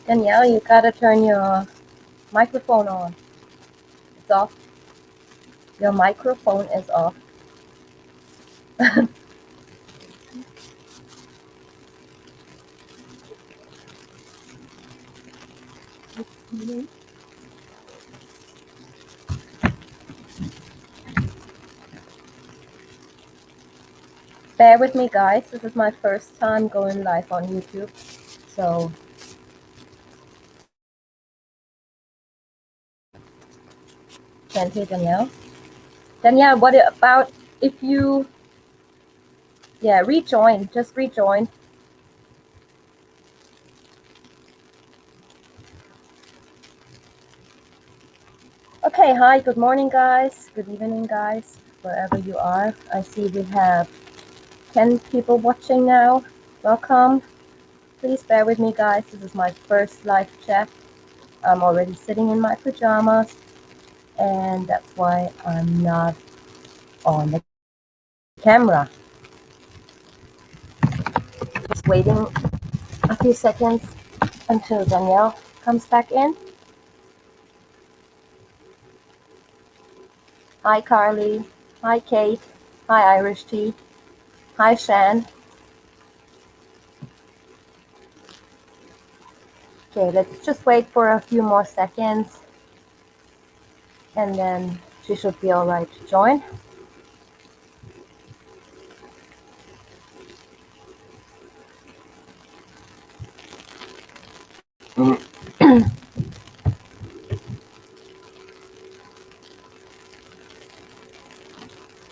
Danielle, you gotta turn your microphone on. It's off. Your microphone is off. Bear with me, guys. This is my first time going live on YouTube. So, can't hear Danielle. Danielle, what about if you, rejoin. Just rejoin. Okay, hi, good morning, guys. Good evening, guys, wherever you are. I see we have 10 people watching now. Welcome. Please bear with me, guys. This is my first live chat. I'm already sitting in my pajamas, and that's why I'm not on the camera. Just waiting a few seconds until Danielle comes back in. Hi, Carly. Hi, Kate. Hi, Irish Tea. Hi, Shan. Okay, let's just wait for a few more seconds, and then she should be all right to join.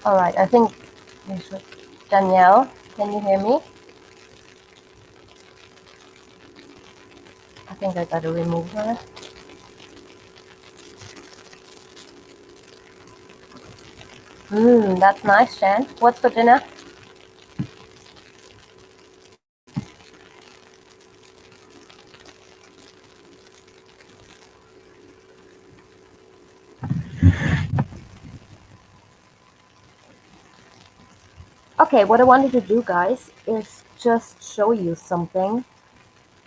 All right, I think we should. Danielle, can you hear me? I think I gotta remove her. That's nice, Shan. What's for dinner? Okay, what I wanted to do, guys, is just show you something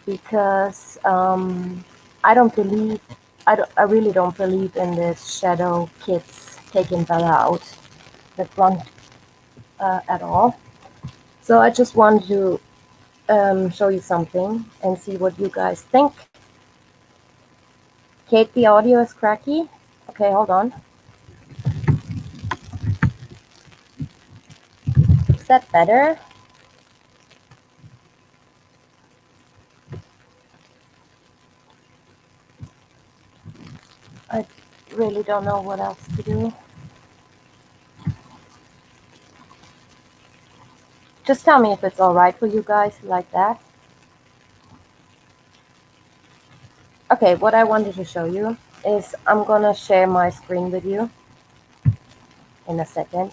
because I don't believe, I really don't believe in this shadow kids taking Bella out the front at all. So I just wanted to show you something and see what you guys think. Kate, the audio is cracky. Okay, hold on. Is that better? I really don't know what else to do. Just tell me if it's all right for you guys like that. Okay, what I wanted to show you is I'm gonna share my screen with you in a second,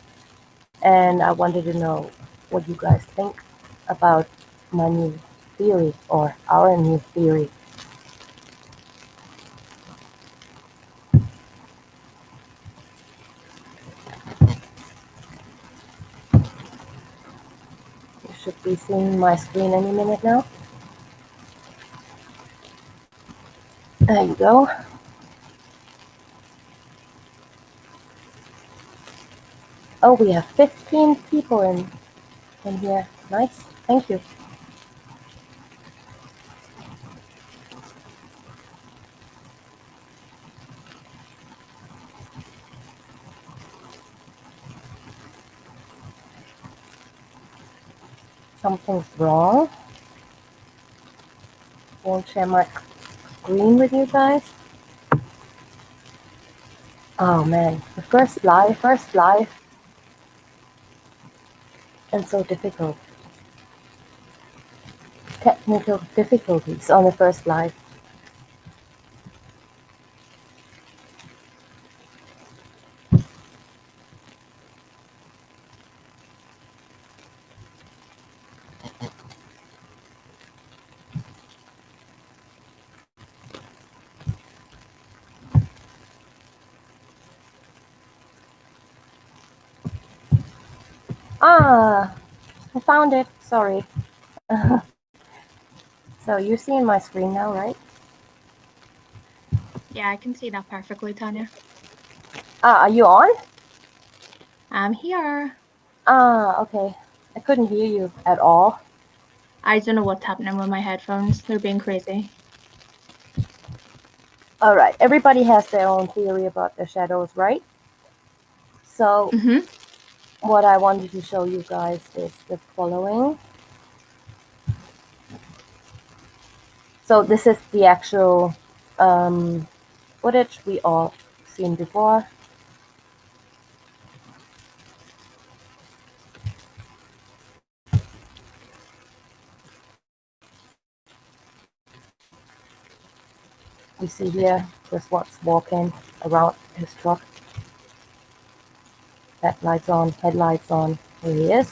and I wanted to know what you guys think about my new theory or our new theory. You should be seeing my screen any minute now. There you go. Oh, we have 15 people in here. Nice. Thank you. Something's wrong. Won't share my screen with you guys. Oh man, the first live, and so difficult. Technical difficulties on the first live. Ah, I found it. Sorry. So you're seeing my screen now, right? Yeah, I can see that perfectly, Tanya. Are you on? I'm here. Okay. I couldn't hear you at all. I don't know what's happening with my headphones. They're being crazy. All right. Everybody has their own theory about the shadows, right? So Mm-hmm. what I wanted to show you guys is the following. So this is the actual footage we all seen before. You see here, there's what's walking around his truck. Headlights on. Here he is.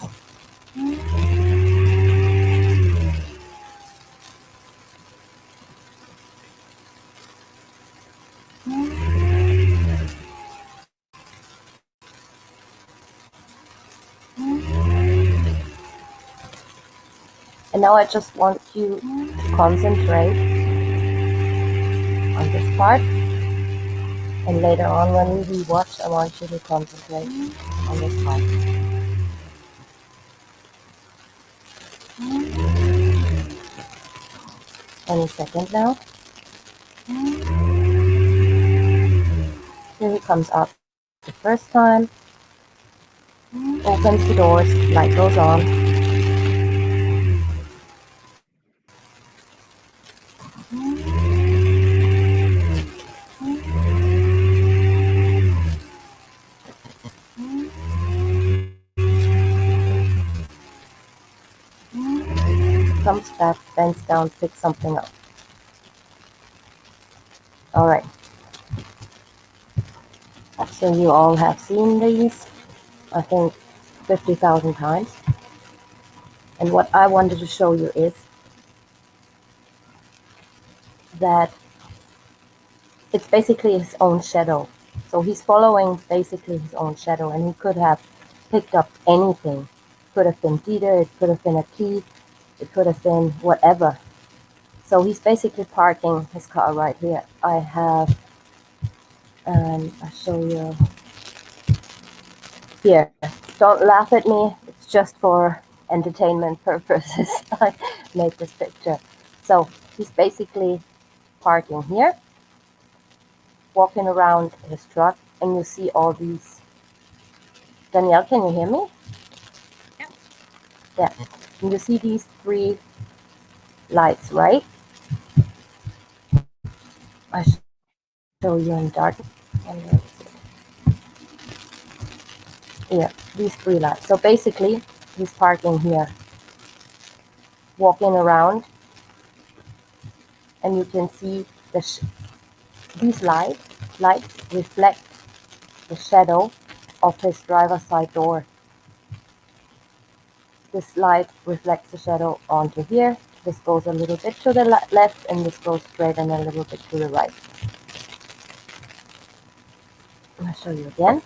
And now I just want you to concentrate on this part. And later on when we rewatch, I want you to concentrate on this part. Any second now. Here he comes out the first time. Opens the doors, light goes on. Comes back, bends down, picks something up. Alright. So you all have seen these, I think 50,000 times. And what I wanted to show you is that it's basically his own shadow. So he's following basically his own shadow, and he could have picked up anything. Could have been Dieter, it could have been a key, it could have been whatever. So he's basically parking his car right here. I have, I'll show you here. Don't laugh at me, it's just for entertainment purposes. I made this picture. So he's basically parking here, walking around his truck, and you see all these. Danielle, can you hear me? Yep. Yeah. And you see these three lights, right? I show you in dark. Yeah, these three lights. So basically, he's parking here, walking around, and you can see these lights reflect the shadow of his driver's side door. This light reflects the shadow onto here. This goes a little bit to the left, and this goes straight and a little bit to the right. I'll show you again.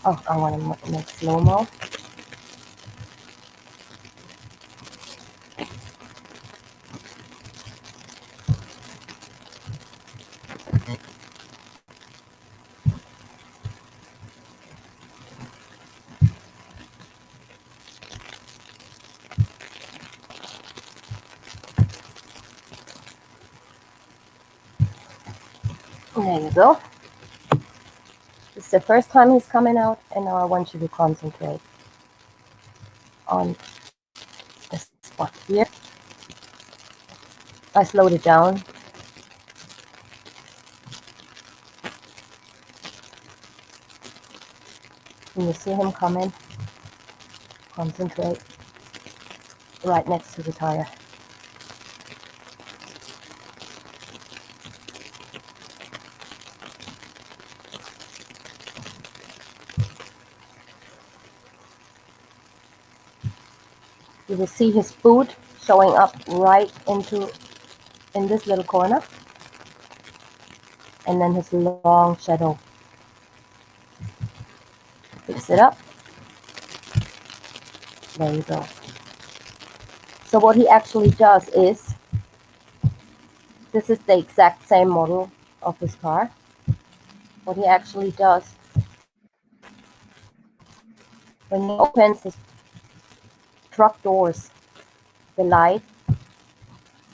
Oh, I want to make slow-mo. There you go. This is the first time he's coming out, and now I want you to concentrate on the spot here. I slowed it down. Can you see him coming? Concentrate. Right next to the tire. You will see his boot showing up right in this little corner, and then his long shadow Fix it up. There you go. So what he actually does is, this is the exact same model of his car. What he actually does, when he opens his truck doors, the light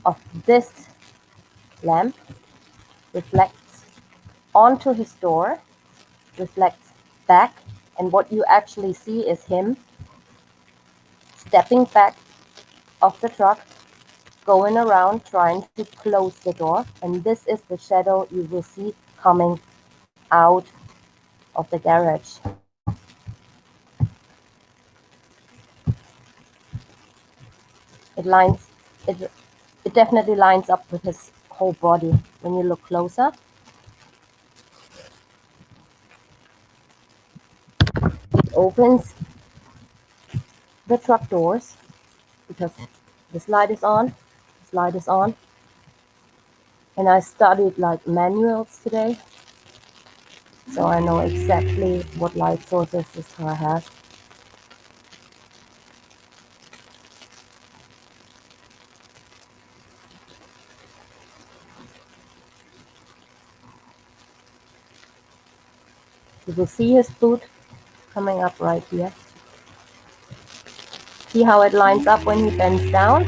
of this lamp reflects onto his door, reflects back, and what you actually see is him stepping back of the truck, going around trying to close the door, and this is the shadow you will see coming out of the garage. It definitely lines up with his whole body when you look closer. It opens the truck doors because this light is on, this light is on. And I studied like manuals today, so I know exactly what light sources this car has. You will see his boot coming up right here. See how it lines up when he bends down?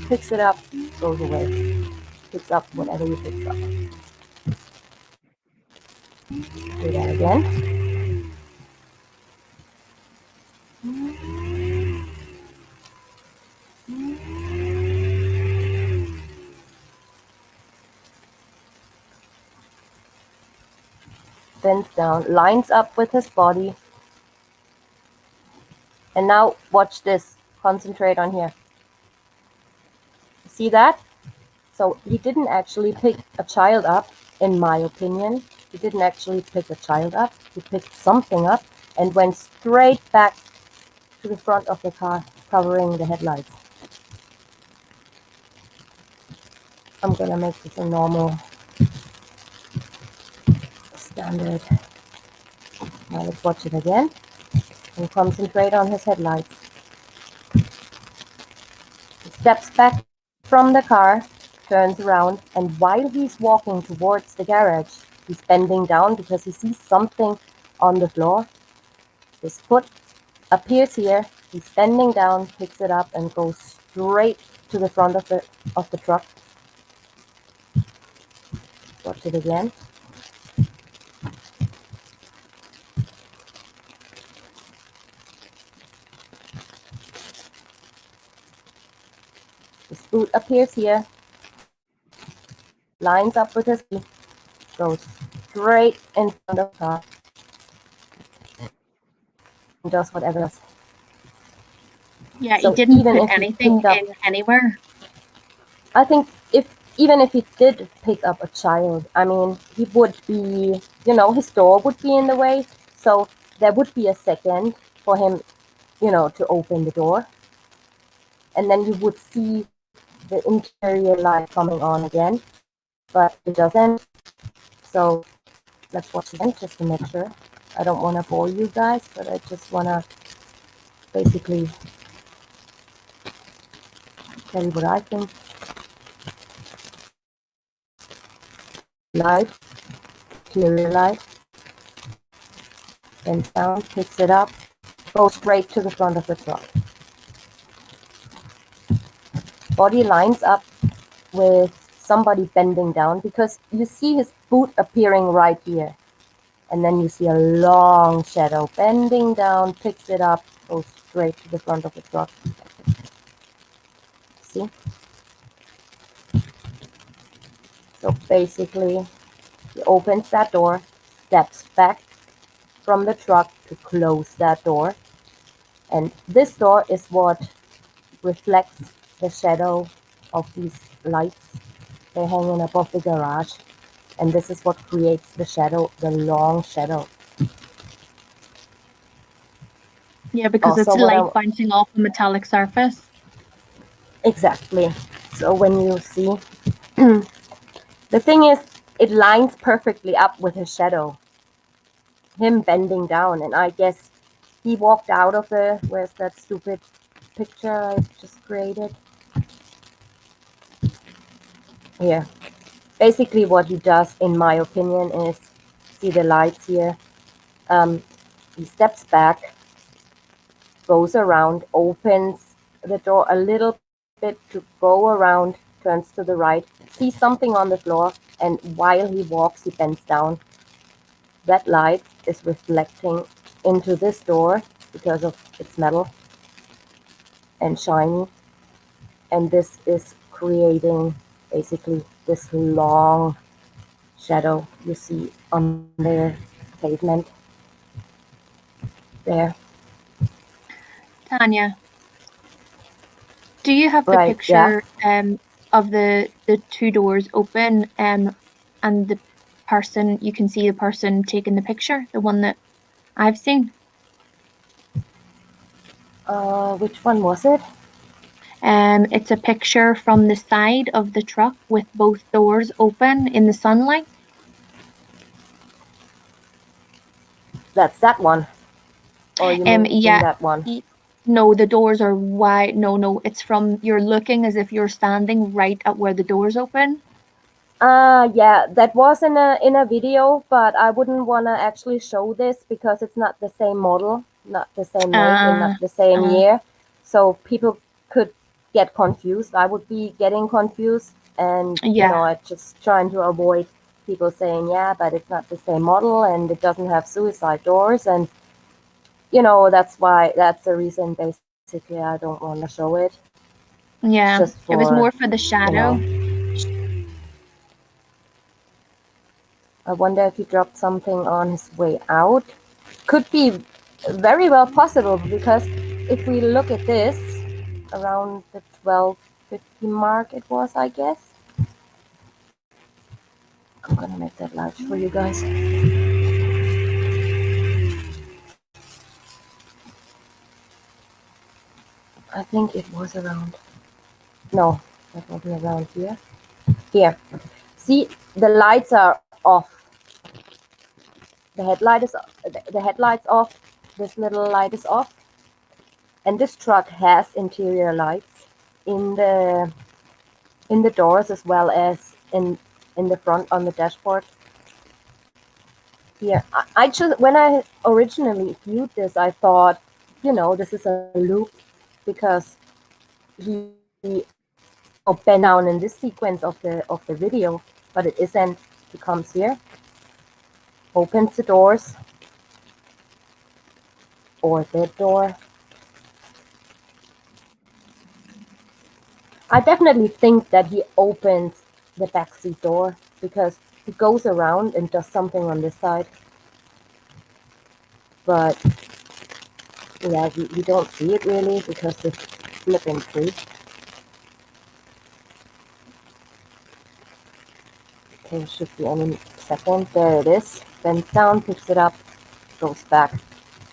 Picks it up, goes away. Picks up whatever you pick up. Do that again. Bends down, lines up with his body. And now watch this. Concentrate on here. See that? So he didn't actually pick a child up, in my opinion. He didn't actually pick a child up. He picked something up and went straight back to the front of the car, covering the headlights. I'm gonna make this a normal standard. Now let's watch it again and concentrate on his headlights. He steps back from the car, turns around, and while he's walking towards the garage, he's bending down because he sees something on the floor. His foot appears here. He's bending down, picks it up, and goes straight to the front of the truck. Watch it again. His boot appears here, lines up with his feet, goes straight in front of the car, and does whatever else. Yeah, So he didn't even put if he anything picked up- in anywhere. I think even if he did pick up a child, I mean, he would be, his door would be in the way, so there would be a second for him, to open the door. And then you would see the interior light coming on again, but it doesn't. So let's watch again just to make sure. I don't want to bore you guys, but I just want to basically tell you what I think. Light, interior light, bends down, picks it up, goes straight to the front of the truck. Body lines up with somebody bending down because you see his boot appearing right here. And then you see a long shadow bending down, picks it up, goes straight to the front of the truck. See? So basically, he opens that door, steps back from the truck to close that door. And this door is what reflects the shadow of these lights. They're hanging above the garage. And this is what creates the shadow, the long shadow. Yeah, because Also, it's light bouncing off a metallic surface. Exactly. So when you see, the thing is, it lines perfectly up with his shadow. him bending down, and I guess he walked out of the, where's that stupid picture I just created? Here. Basically what he does, in my opinion, is, see the lights here, he steps back, goes around, opens the door a little bit to go around, turns to the right, sees something on the floor, and while he walks, he bends down. That light is reflecting into this door because of its metal and shiny, and this is creating basically this long shadow you see on the pavement there. Tanya, do you have the Right, yeah. picture of the two doors open and the person, you can see the person taking the picture, the one that I've seen? Which one was it? It's a picture from the side of the truck with both doors open in the sunlight. That's that one. Or you mean Yeah. that one? No, the doors are wide. No, it's from, you're looking as if you're standing right at where the doors open. Yeah, that was in a video, but I wouldn't want to actually show this because it's not the same model, not the same make, and not the same year. So people could get confused. I would be getting confused, and you know, Yeah. I just trying to avoid people saying, yeah, but it's not the same model and it doesn't have suicide doors, and you know, that's the reason basically I don't want to show it. Yeah, Just it was for, more for the you shadow. know, I wonder if he dropped something on his way out. Could be very well possible, because if we look at this, around the 12:50 mark it was, I guess. I'm gonna make that large for you guys. I think it was around, no, that wasn't around here. Here. See, the lights are off. The headlights off. This little light is off. And this truck has interior lights in the doors as well as in the front on the dashboard. Here, I just, when I originally viewed this, I thought, you know, this is a loop because he bent down in this sequence of the video, but it isn't. He comes here, opens the doors, or the door. I definitely think that he opens the backseat door because he goes around and does something on this side. But yeah, we don't see it really because it's flipping free. Okay, should be any second. There it is. Bends down, picks it up, goes back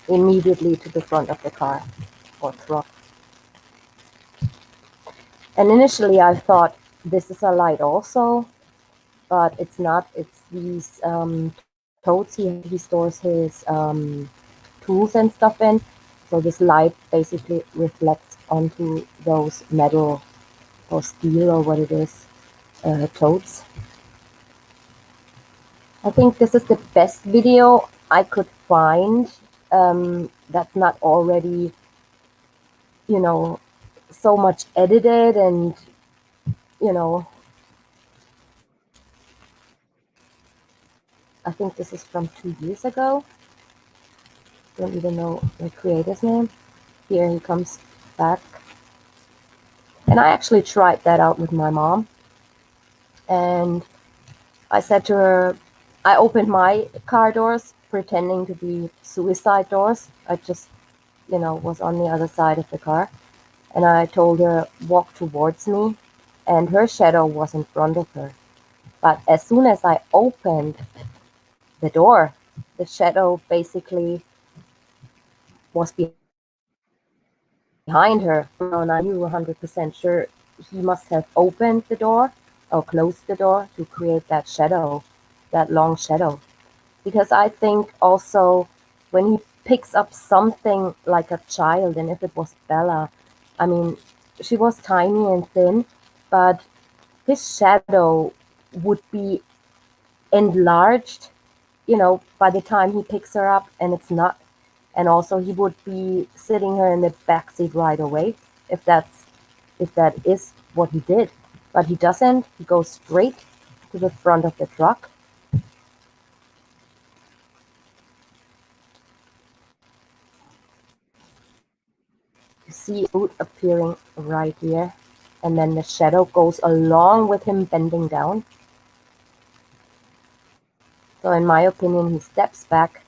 immediately to the front of the car or truck. And initially I thought this is a light also, but it's not. It's these totes he stores his tools and stuff in. So this light basically reflects onto those metal or steel or what it is, totes. I think this is the best video I could find that's not already, you know, so much edited and, you know, I think this is from 2 years ago. Don't even know the creator's name. Here he comes back. And I actually tried that out with my mom. And I said to her, I opened my car doors pretending to be suicide doors. I just, you know, was on the other side of the car. And I told her, walk towards me. And her shadow was in front of her. But as soon as I opened the door, the shadow basically was behind her. And I knew 100% sure he must have opened the door or closed the door to create that shadow, that long shadow. because I think also when he picks up something like a child, and if it was Bella, I mean, she was tiny and thin, but his shadow would be enlarged, by the time he picks her up, and it's not. And also, he would be sitting her in the back seat right away, if that is what he did. But he doesn't. He goes straight to the front of the truck. You see boot appearing right here, and then the shadow goes along with him bending down. So in my opinion, he steps back,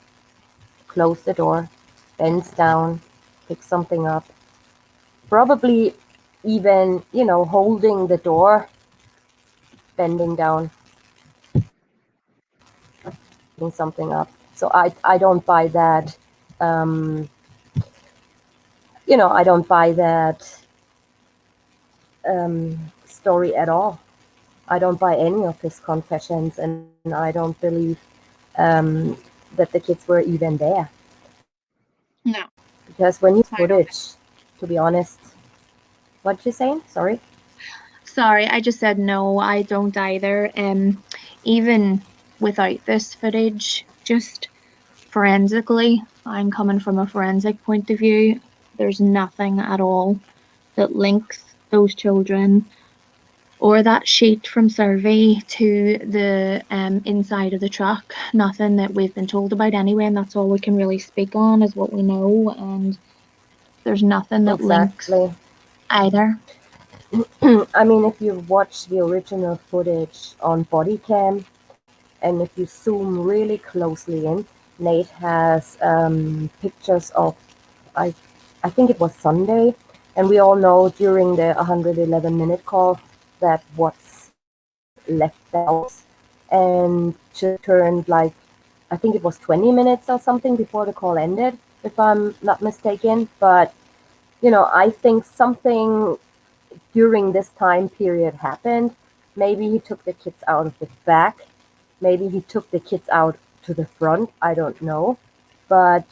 closes the door, bends down, picks something up, probably even, holding the door, bending down, picking something up. So I don't buy that. Um, I don't buy that story at all. I don't buy any of his confessions, and I don't believe um, that the kids were even there. No, Because when you I don't. footage, to be honest, what you saying? Sorry. Sorry, I just said no, I don't either. Even without this footage, just forensically, I'm coming from a forensic point of view, there's nothing at all that links those children or that sheet from survey to the inside of the truck. Nothing that we've been told about anyway, and that's all we can really speak on is what we know, and there's nothing that links Exactly. either. I mean, if you watch the original footage on body cam, and if you zoom really closely in, Nate has pictures of, I, I think it was Sunday, and we all know during the 111-minute call that what's left the house and just turned like, I think it was 20 minutes or something before the call ended, if I'm not mistaken. But, I think something during this time period happened. Maybe he took the kids out of the back. Maybe he took the kids out to the front. I don't know. But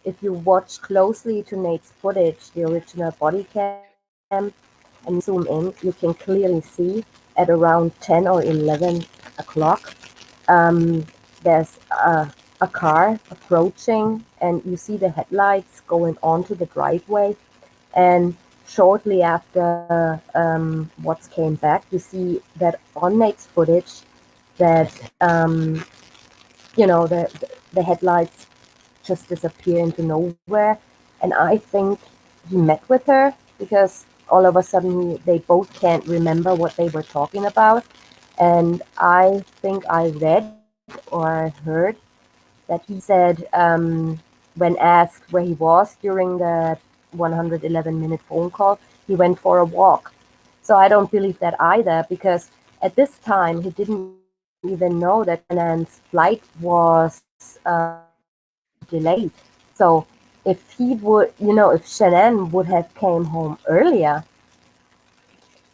if you watch closely to Nate's footage, the original body cam, and you zoom in, you can clearly see at around 10 or 11 o'clock, um, there's a car approaching, and you see the headlights going onto the driveway. And shortly after Watts came back, you see that on Nate's footage that the headlights just disappear into nowhere. And I think he met with her because all of a sudden they both can't remember what they were talking about. And I think I read or heard that he said, when asked where he was during the 111-minute phone call, he went for a walk. So I don't believe that either, because at this time he didn't even know that Shannon's flight was delayed. So if he would, if Shannon would have came home earlier,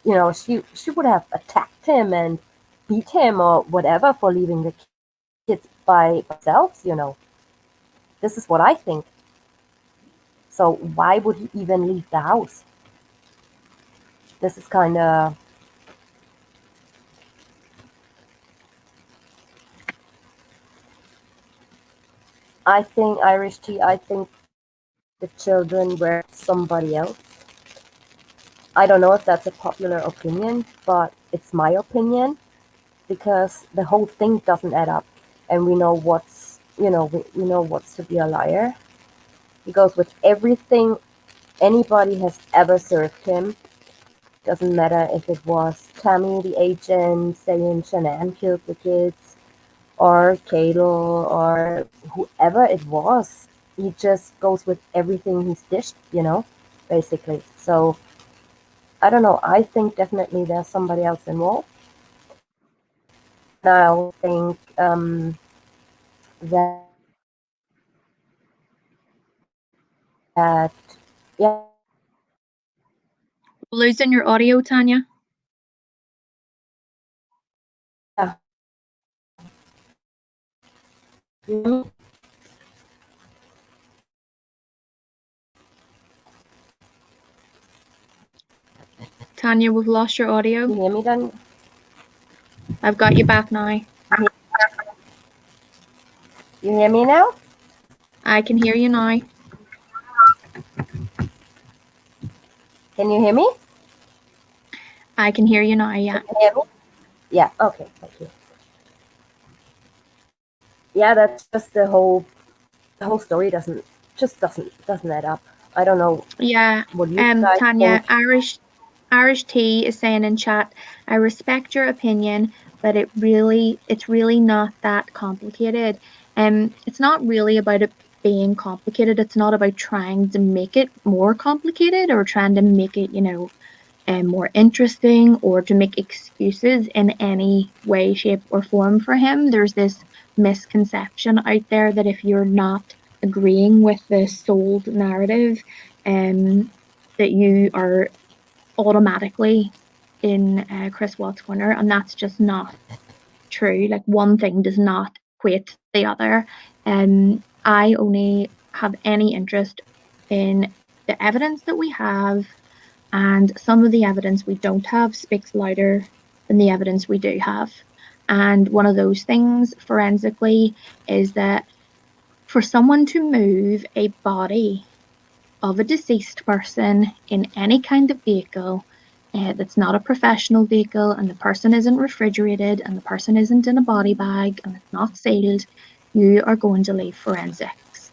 she would have attacked him and beat him or whatever for leaving the kids by themselves. This is what I think. So why would he even leave the house? This is kind of, I think, Irish tea, I think the children were somebody else. I don't know if that's a popular opinion, but it's my opinion because the whole thing doesn't add up. And we know we know what's to be a liar. He goes with everything anybody has ever served him. Doesn't matter if it was Tammy, the agent, saying Shanann killed the kids, or Cadel, or whoever it was. He just goes with everything he's dished, basically. So I don't know. I think definitely there's somebody else involved. I think that yeah, Losing your audio, Tanya. You Tanya, we've lost your audio. hear me then? I've got you back now. You hear me now? I can hear you now. Can you hear me? I can hear you now, yeah. Can you hear me? Yeah, okay, thank you. Yeah, that's just the whole story doesn't add up. I don't know Yeah, what you guys Tanya, think. Irish Tea is saying in chat, I respect your opinion, but it's really not that complicated. It's not really about it being complicated. It's not about trying to make it more complicated or trying to make it, more interesting or to make excuses in any way, shape, or form for him. There's this misconception out there that if you're not agreeing with the sold narrative, that you are automatically in Chris Watts' corner, and that's just not true. Like, one thing does not equate the other. I only have any interest in the evidence that we have, and some of the evidence we don't have speaks louder than the evidence we do have. And one of those things forensically is that for someone to move a body of a deceased person in any kind of vehicle that's not a professional vehicle, and the person isn't refrigerated, and the person isn't in a body bag, and it's not sealed, you are going to leave forensics.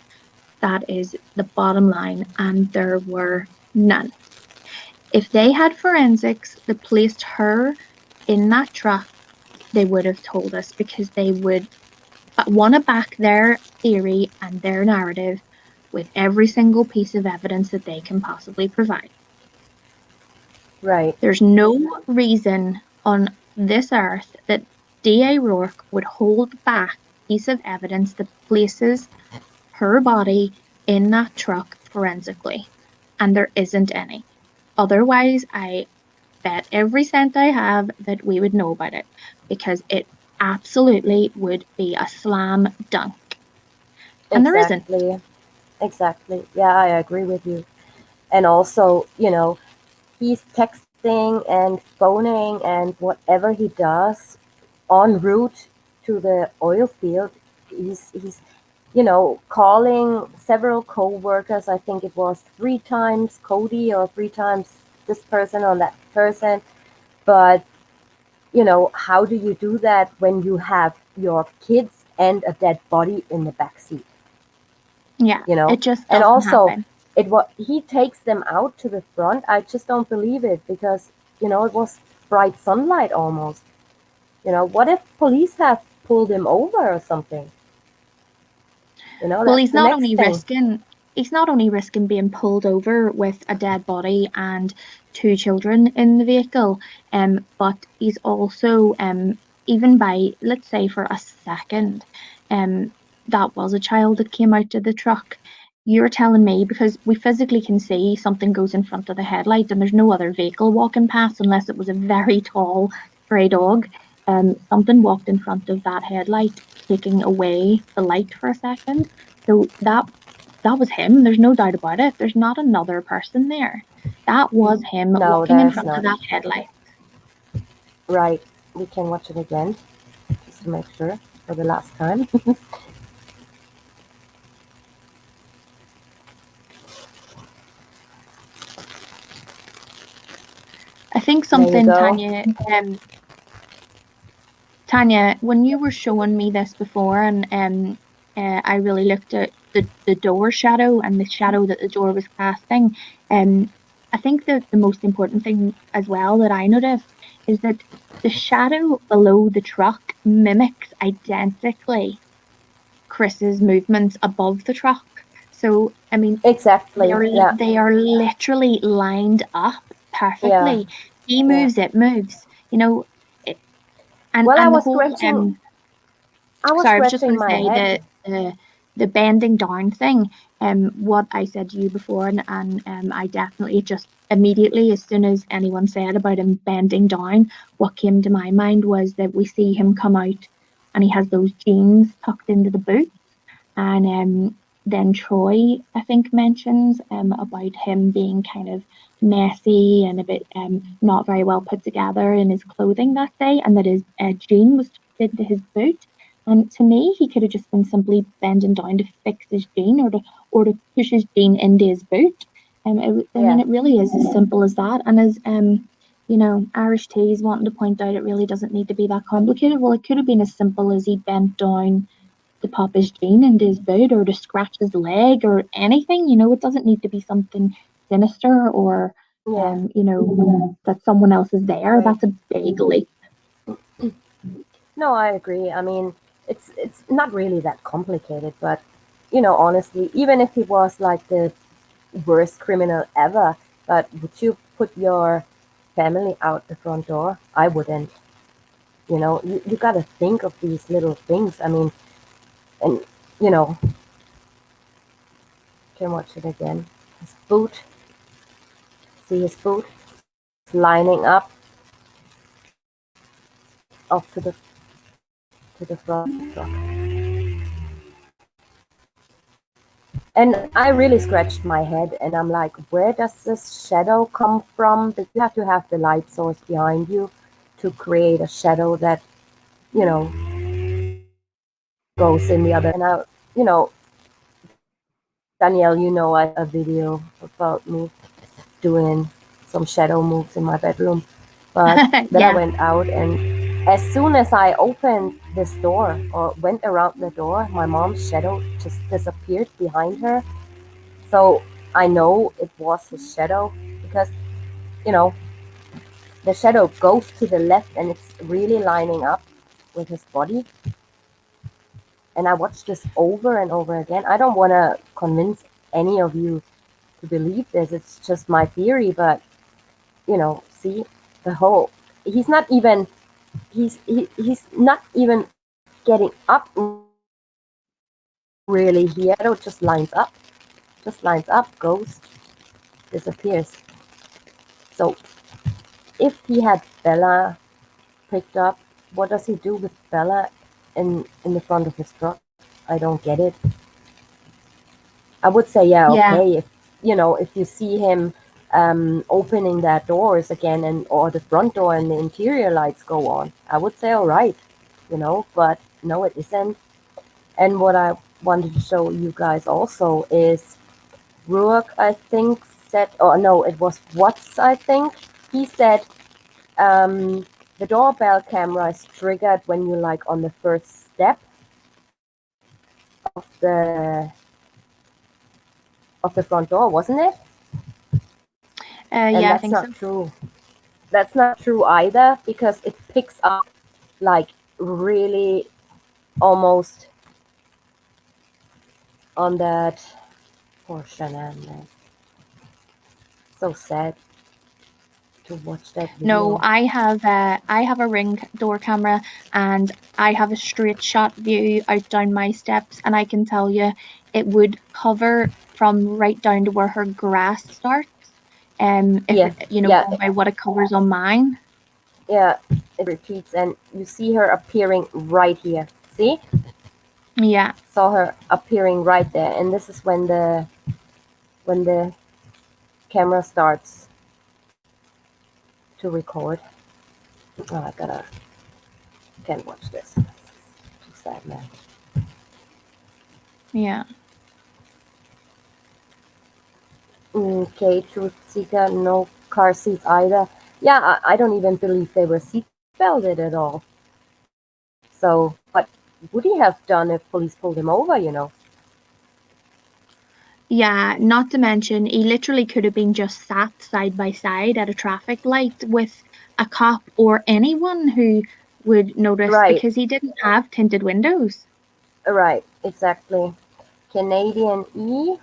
That is the bottom line, and there were none. If they had forensics that placed her in that truck, they would have told us, because they would want to back their theory and their narrative with every single piece of evidence that they can possibly provide. Right. There's no reason on this earth that D.A. Rourke would hold back a piece of evidence that places her body in that truck forensically, and there isn't any. Otherwise, I bet every cent I have that we would know about it, because it absolutely would be a slam dunk. And there isn't. Exactly. Yeah, I agree with you. And also, he's texting and phoning and whatever he does en route to the oil field. He's calling several co-workers. I think it was 3 times Cody or 3 times this person or that person. But how do you do that when you have your kids and a dead body in the backseat? Yeah, it just And doesn't also happen. he takes them out to the front. I just don't believe it, because it was bright sunlight almost. What if police have pulled him over or something? Well, That's the next thing. he's not only risking being pulled over with a dead body and 2 children in the vehicle, but he's also, even by, let's say for a second, that was a child that came out of the truck. You're telling me, because we physically can see something goes in front of the headlight and there's no other vehicle walking past unless it was a very tall grey dog. Something walked in front of that headlight, taking away the light for a second. So that was him. There's no doubt about it. There's not another person there. That was him No, walking in there's front of not. that headlight. Right. We can watch it again just to make sure for the last time. I think There you something, go. Tanya, when you were showing me this before, and I really looked at the door shadow and the shadow that the door was casting, I think that the most important thing as well that I noticed is that the shadow below the truck mimics identically Chris's movements above the truck. So, I mean, Exactly. Yeah. they are literally lined up Yeah. perfectly. He Yeah. moves, it moves. It, and Well, the whole I was sorry, I was just scratching going to my say head. the bending down thing. What I said to you before, and I definitely just immediately, as soon as anyone said about him bending down, what came to my mind was that we see him come out, and he has those jeans tucked into the boot. And then Troy, I think, mentions about him being kind of messy and a bit not very well put together in his clothing that day, and that his jean was tucked into his boot. And to me, he could have just been simply bending down to fix his jean or to push his jean into his boot. I mean, Yeah. it really is as simple as that. And as Irish Tea's wanting to point out, it really doesn't need to be that complicated. Well, it could have been as simple as he bent down to pop his jean into his boot or to scratch his leg or anything. It doesn't need to be something sinister or, Yeah. that someone else is there. Right. That's a big leap. No, I agree. I mean, it's not really that complicated, but honestly, even if he was like the worst criminal ever, but would you put your family out the front door? I wouldn't. You got to think of these little things. I mean, and you know, can watch it again. His boot, see his boot, it's lining up up to the front truck. And I really scratched my head and I'm like, where does this shadow come from? That you have to have the light source behind you to create a shadow that, you know, goes in the other. And Danielle, a video about me doing some shadow moves in my bedroom. But then I Yeah. went out, and as soon as I opened this door or went around the door, my mom's shadow just disappeared behind her. So I know it was his shadow because, you know, the shadow goes to the left and it's really lining up with his body. And I watched this over and over again. I don't want to convince any of you to believe this. It's just my theory, but see the whole. He's not even. He's not even getting up really here. It just lines up, goes, disappears. So if he had Bella picked up, what does he do with Bella in the front of his truck? I don't get it. I would say, yeah, Yeah. okay, if you see him opening that doors again or the front door and the interior lights go on, I would say all right, but no, it isn't. And what I wanted to show you guys also is Ruark, I think, said, or no, it was Watts, I think. He said the doorbell camera is triggered when you're like on the first step of the front door, wasn't it? And Yeah, I that's think so. not true. That's not true either because it picks up like really almost on that portion, and so sad to watch that No, video. I have a Ring door camera and I have a straight shot view out down my steps, and I can tell you it would cover from right down to where her grass starts. If Yeah, it, yeah, going by what it covers on mine. yeah. It repeats, and you see her appearing right here. See, Yeah. saw her appearing right there, and this is when the camera starts to record. Oh, can't watch this. Too sad, man. Yeah. Okay, Truth Seeker, no car seats either. Yeah, I don't even believe they were seat belted at all. So, what would he have done if police pulled him over? Yeah, not to mention, he literally could have been just sat side by side at a traffic light with a cop or anyone who would notice Right, because he didn't have tinted windows. right, exactly. Canadian E.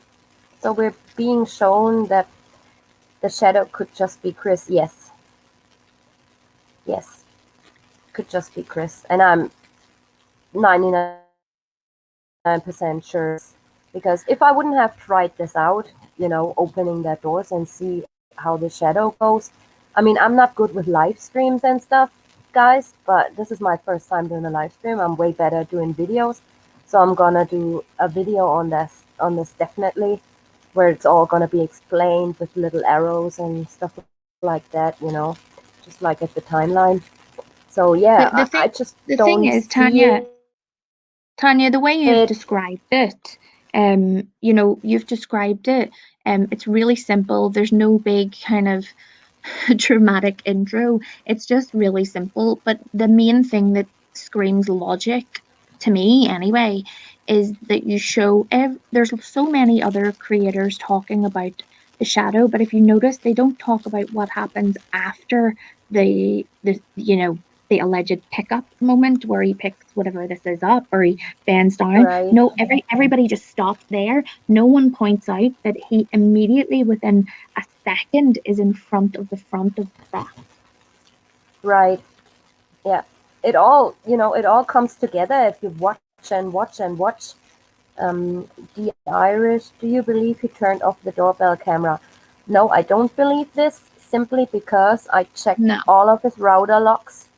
So we're being shown that the shadow could just be Chris. Yes, could just be Chris. And I'm 99% sure because if I wouldn't have tried this out, opening that doors and see how the shadow goes. I mean, I'm not good with live streams and stuff, guys, but this is my first time doing a live stream. I'm way better doing videos. So I'm gonna do a video on this definitely, where it's all gonna be explained with little arrows and stuff like that, just like at the timeline. So yeah, The the I thing just the thing don't is, see Tanya, the way you've it. described it, you've described it, it's really simple. There's no big kind of dramatic intro. It's just really simple. But the main thing that screams logic to me, anyway, is that you show there's so many other creators talking about the shadow, but if you notice, they don't talk about what happens after the alleged pickup moment where he picks whatever this is up or he bends down. Right, No, everybody just stops there. No one points out that he immediately within a second is in front of the truck. right. Yeah, it all comes together if you watch and watch and watch. The Irish, do you believe he turned off the doorbell camera? No, I don't believe this, simply because I checked No. all of his router logs.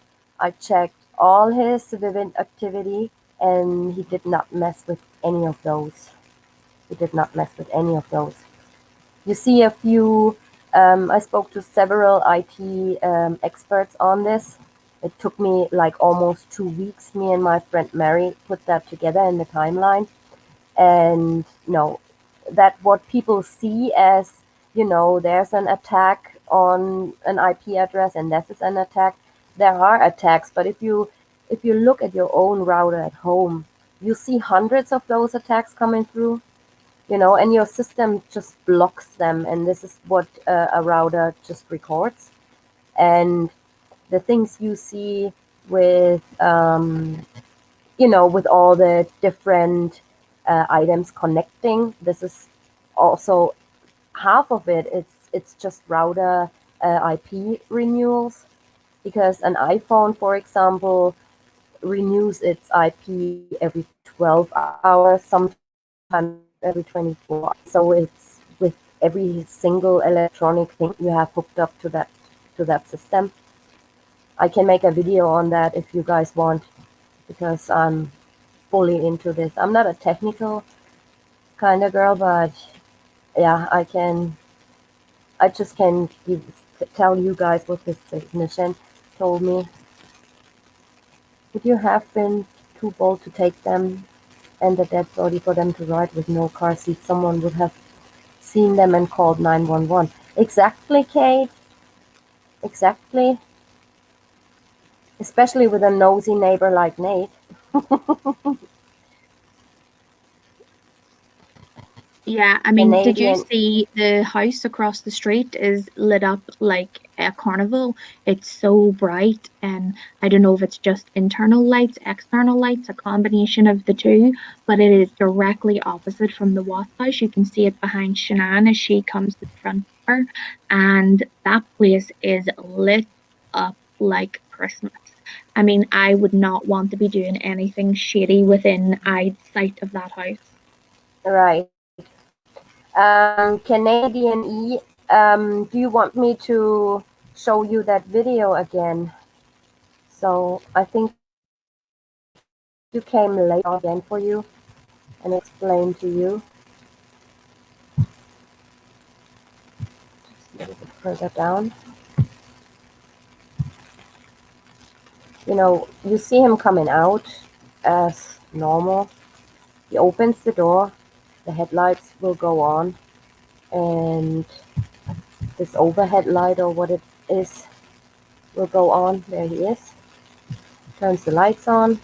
I checked all his Vivint activity, and he did not mess with any of those. He did not mess with any of those. You see a few, I spoke to several IT experts on this. It took me like almost 2 weeks. Me and my friend Mary put that together in the timeline. And no, that what people see as, there's an attack on an IP address and this is an attack. There are attacks, but if you look at your own router at home, you see hundreds of those attacks coming through, and your system just blocks them, and this is what a router just records. And the things you see with with all the different items connecting, this is also half of it. It's just router IP renewals, because an iPhone, for example, renews its IP every 12 hours, sometimes every 24 hours. So it's with every single electronic thing you have hooked up to that system. I can make a video on that if you guys want, because I'm fully into this. I'm not a technical kind of girl, but yeah, I just can tell you guys what this technician told me. Would you have been too bold to take them and the dead body for them to ride with no car seat? Someone would have seen them and called 911. Exactly, Kate. Exactly. Especially with a nosy neighbor like Nate. Yeah, I mean, did you Canadian. see the house across the street is lit up like a carnival? It's so bright, and I don't know if it's just internal lights, external lights, a combination of the two, but it is directly opposite from the Watts house. You can see it behind Shanann as she comes to the front door, and that place is lit up like Christmas. I mean, I would not want to be doing anything shady within eyesight of that house. Right. Canadian E, do you want me to show you that video again? So I think you came late again for you and explain to you. Just a little bit further down. You see him coming out as normal. He opens the door, the headlights will go on, and this overhead light or what it is will go on. There he is. Turns the lights on.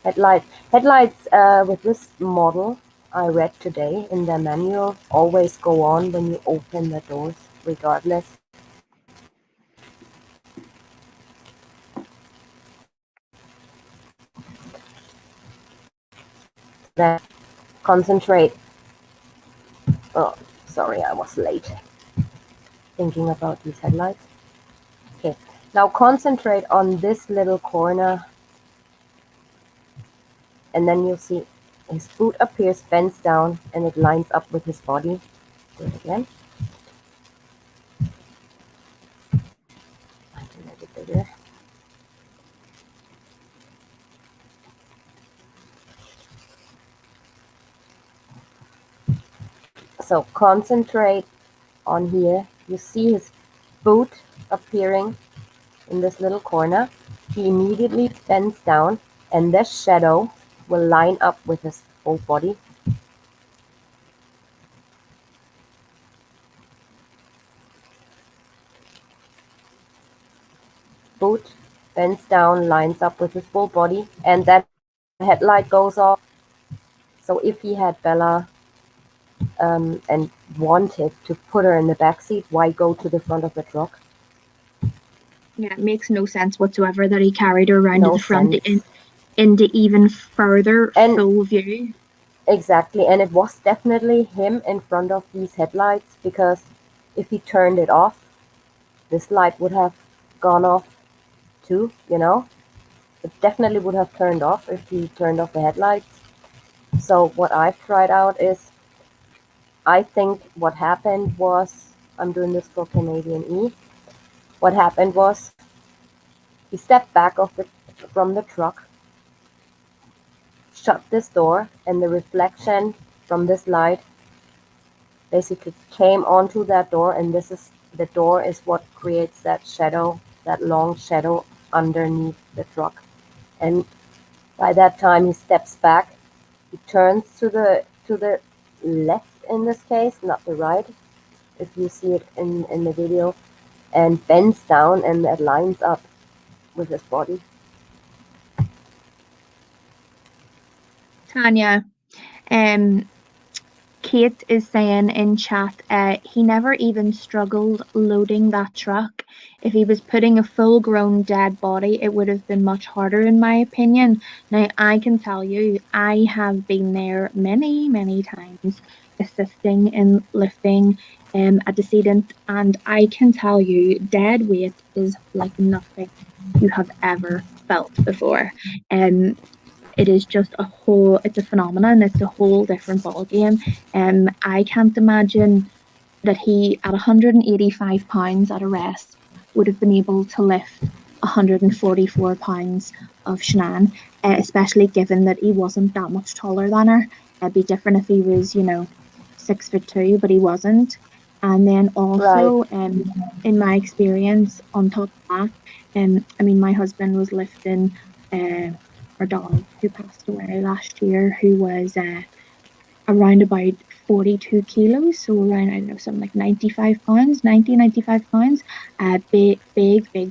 Headlights with this model, I read today in the manual, always go on when you open the doors, regardless. Then concentrate. Oh, sorry, I was late thinking about these headlights. Okay, now concentrate on this little corner, and then you'll see his boot appears, bends down, and it lines up with his body. Do it again. I can make it bigger. So concentrate on here. You see his boot appearing in this little corner. He immediately bends down, and this shadow will line up with his whole body. Boot bends down, lines up with his full body, and that headlight goes off. So if he had Bella and wanted to put her in the back seat, why go to the front of the truck? Yeah, it makes no sense whatsoever that he carried her around to No the front sense. into even further And full view. exactly, and it was definitely him in front of these headlights, because if he turned it off, this light would have gone off too, you know? It definitely would have turned off if he turned off the headlights. So what I've tried out is, I think what happened was, I'm doing this for Canadian E. What happened was, he stepped back from the truck, shut this door, and the reflection from this light basically came onto that door, and the door is what creates that shadow, that long shadow underneath the truck. And by that time he steps back, he turns to the left in this case, not the right, if you see it in the video, and bends down, and that lines up with his body. Tanya, um, Kate is saying in chat, he never even struggled loading that truck. If he was putting a full grown dead body, it would have been much harder, in my opinion. Now, I can tell you, I have been there many, many times assisting in lifting a decedent, and I can tell you, dead weight is like nothing you have ever felt before. Um, it is just it's a phenomenon. It's a whole different ballgame. I can't imagine that he, at 185 pounds at a rest, would have been able to lift 144 pounds of Shanann, especially given that he wasn't that much taller than her. It'd be different if he was, 6'2", but he wasn't. And then Right. also, in my experience, on top of that, I mean, my husband was lifting uh, our dog who passed away last year, who was around about 42 kilos, so around, I don't know, something like 95 pounds, 95 pounds. Big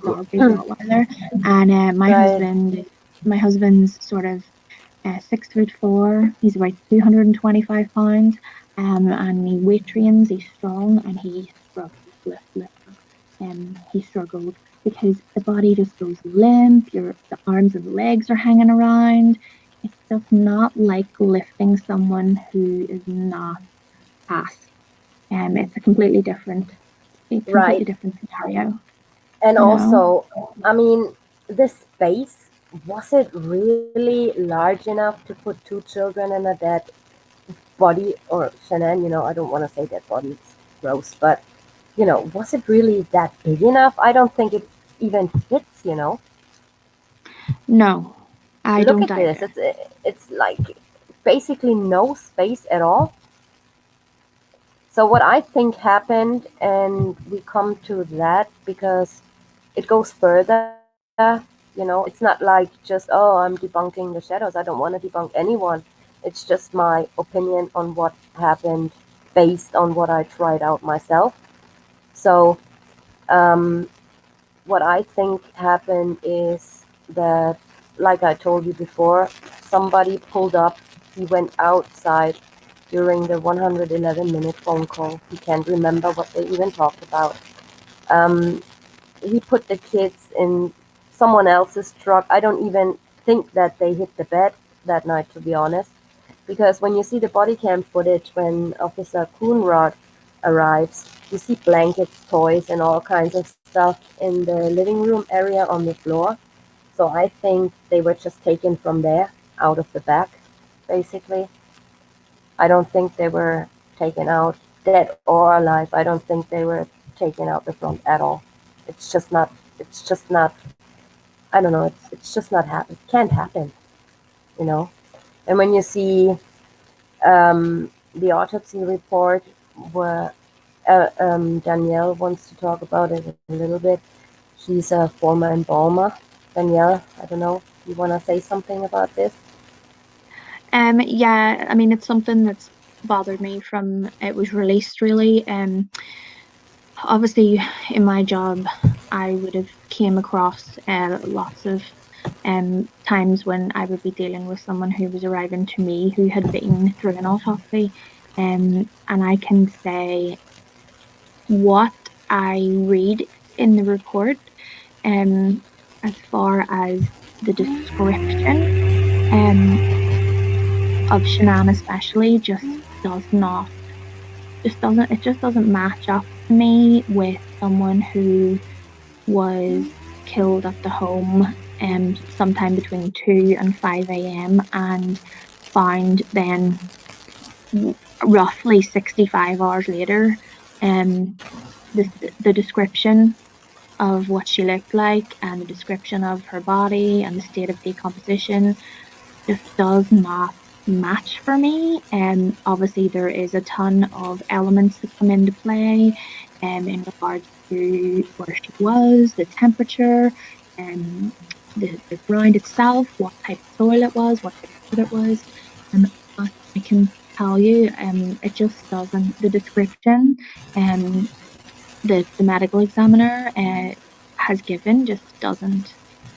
dog, big Rottweiler. And Right. my husband's sort of 6'4". He's about 225 pounds. And he weight trains, he's strong, and he struggled to lift up. He struggled because the body just goes limp, the arms and legs are hanging around. It's just not like lifting someone who is not fast. It's a completely Right. different scenario, And you know. also, I mean, the space, was it really large enough to put two children in a dead body? Or Shanann, I don't want to say dead body, it's gross, but was it really that big enough? I don't think it even fits. No, I Look don't at this. either. It's like basically no space at all. So what I think happened, and we come to that because it goes further. It's not like just, oh, I'm debunking the shadows. I don't want to debunk anyone. It's just my opinion on what happened based on what I tried out myself. So um, what I think happened is that, like I told you before, somebody pulled up. He went outside during the 111-minute phone call. He can't remember what they even talked about. Um, he put the kids in someone else's truck. I don't even think that they hit the bed that night, to be honest, because when you see the body cam footage when Officer Coonrod arrives, you see blankets, toys, and all kinds of stuff in the living room area on the floor. So I think they were just taken from there, out of the back, basically. I don't think they were taken out dead or alive. I don't think they were taken out the front at all. It's just not. It's just not. I don't know. It's just not happen. It can't happen. You know. And when you see the autopsy report, where Danielle wants to talk about it a little bit. She's a former embalmer. Danielle, I don't know, you want to say something about this? Yeah, I mean, it's something that's bothered me from it was released, really. Obviously, in my job, I would have came across lots of times when I would be dealing with someone who was arriving to me who had been through an autopsy. And I can say what I read in the report, um, as far as the description um, of Shanann especially does not it just doesn't match up to me with someone who was killed at the home sometime between 2 and 5 a.m. and found then roughly 65 hours later. Um, the description of what she looked like and the description of her body and the state of decomposition just does not match for me. Obviously, there is a ton of elements that come into play in regards to where she was, the temperature, um, the ground itself, what type of soil it was, what type of food it was. But I can tell you, it just doesn't, the description the medical examiner has given just doesn't,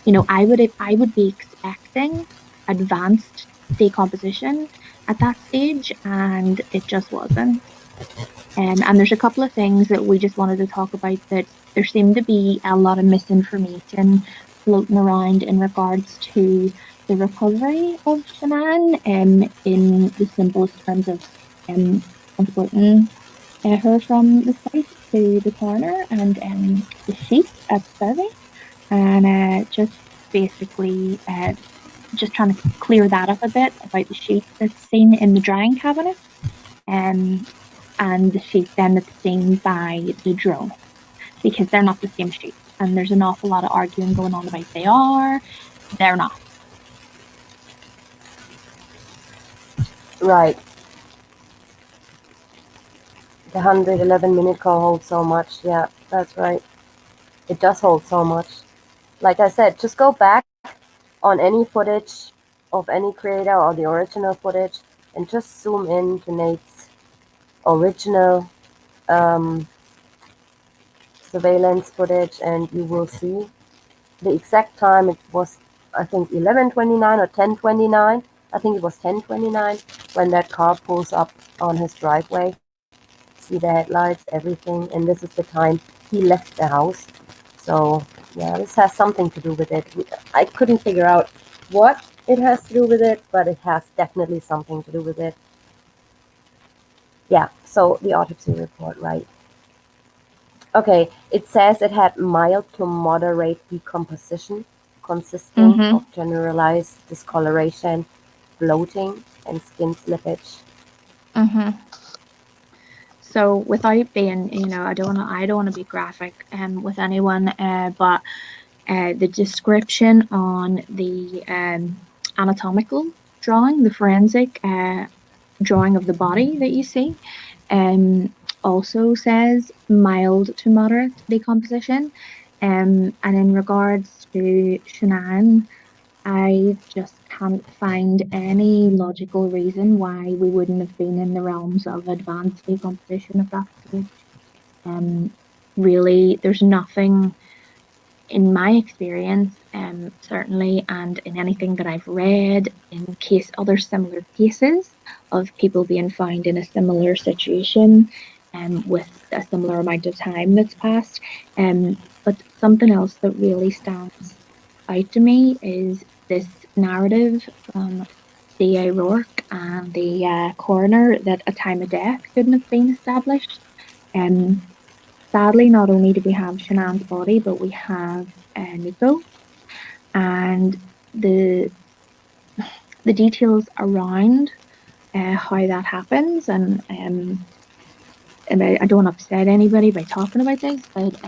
I would be expecting advanced decomposition at that stage, and it just wasn't. And there's a couple of things that we just wanted to talk about that there seemed to be a lot of misinformation floating around in regards to the recovery of Shanann, in the simplest terms of transporting her from the site to the coroner and the sheet at the survey, and just basically just trying to clear that up a bit about the sheet that's seen in the drying cabinet, um, and the sheet then that's seen by the drone, because they're not the same sheet, and there's an awful lot of arguing going on about they're not. Right. The 111-minute call holds so much. Yeah, that's right. It does hold so much. Like I said, just go back on any footage of any creator or the original footage and just zoom in to Nate's original um, surveillance footage, and you will see the exact time. It was, I think, 11:29 or 10:29. I think it was 10:29 when that car pulls up on his driveway. See the headlights, everything, and this is the time he left the house. So yeah, this has something to do with it. I couldn't figure out what it has to do with it, but it has definitely something to do with it. Yeah, so the autopsy report, right? Okay, it says it had mild to moderate decomposition consisting Mm-hmm. of generalized discoloration, bloating, and skin slippage. Mm-hmm. So without being, I don't want to be graphic with anyone, but the description on the anatomical drawing, the forensic drawing of the body that you see, also says mild to moderate decomposition. And in regards to Shanann, I just can't find any logical reason why we wouldn't have been in the realms of advanced decomposition at that stage. Um, Really, there's nothing in my experience, certainly, and in anything that I've read, in case other similar cases of people being found in a similar situation, with a similar amount of time that's passed. But something else that really stands out to me is this narrative from D.A. Rourke and the coroner that a time of death couldn't have been established. Um, Sadly, not only do we have Shanann's body, but we have Nico, and the the details around how that happens. And I don't want to upset anybody by talking about this, but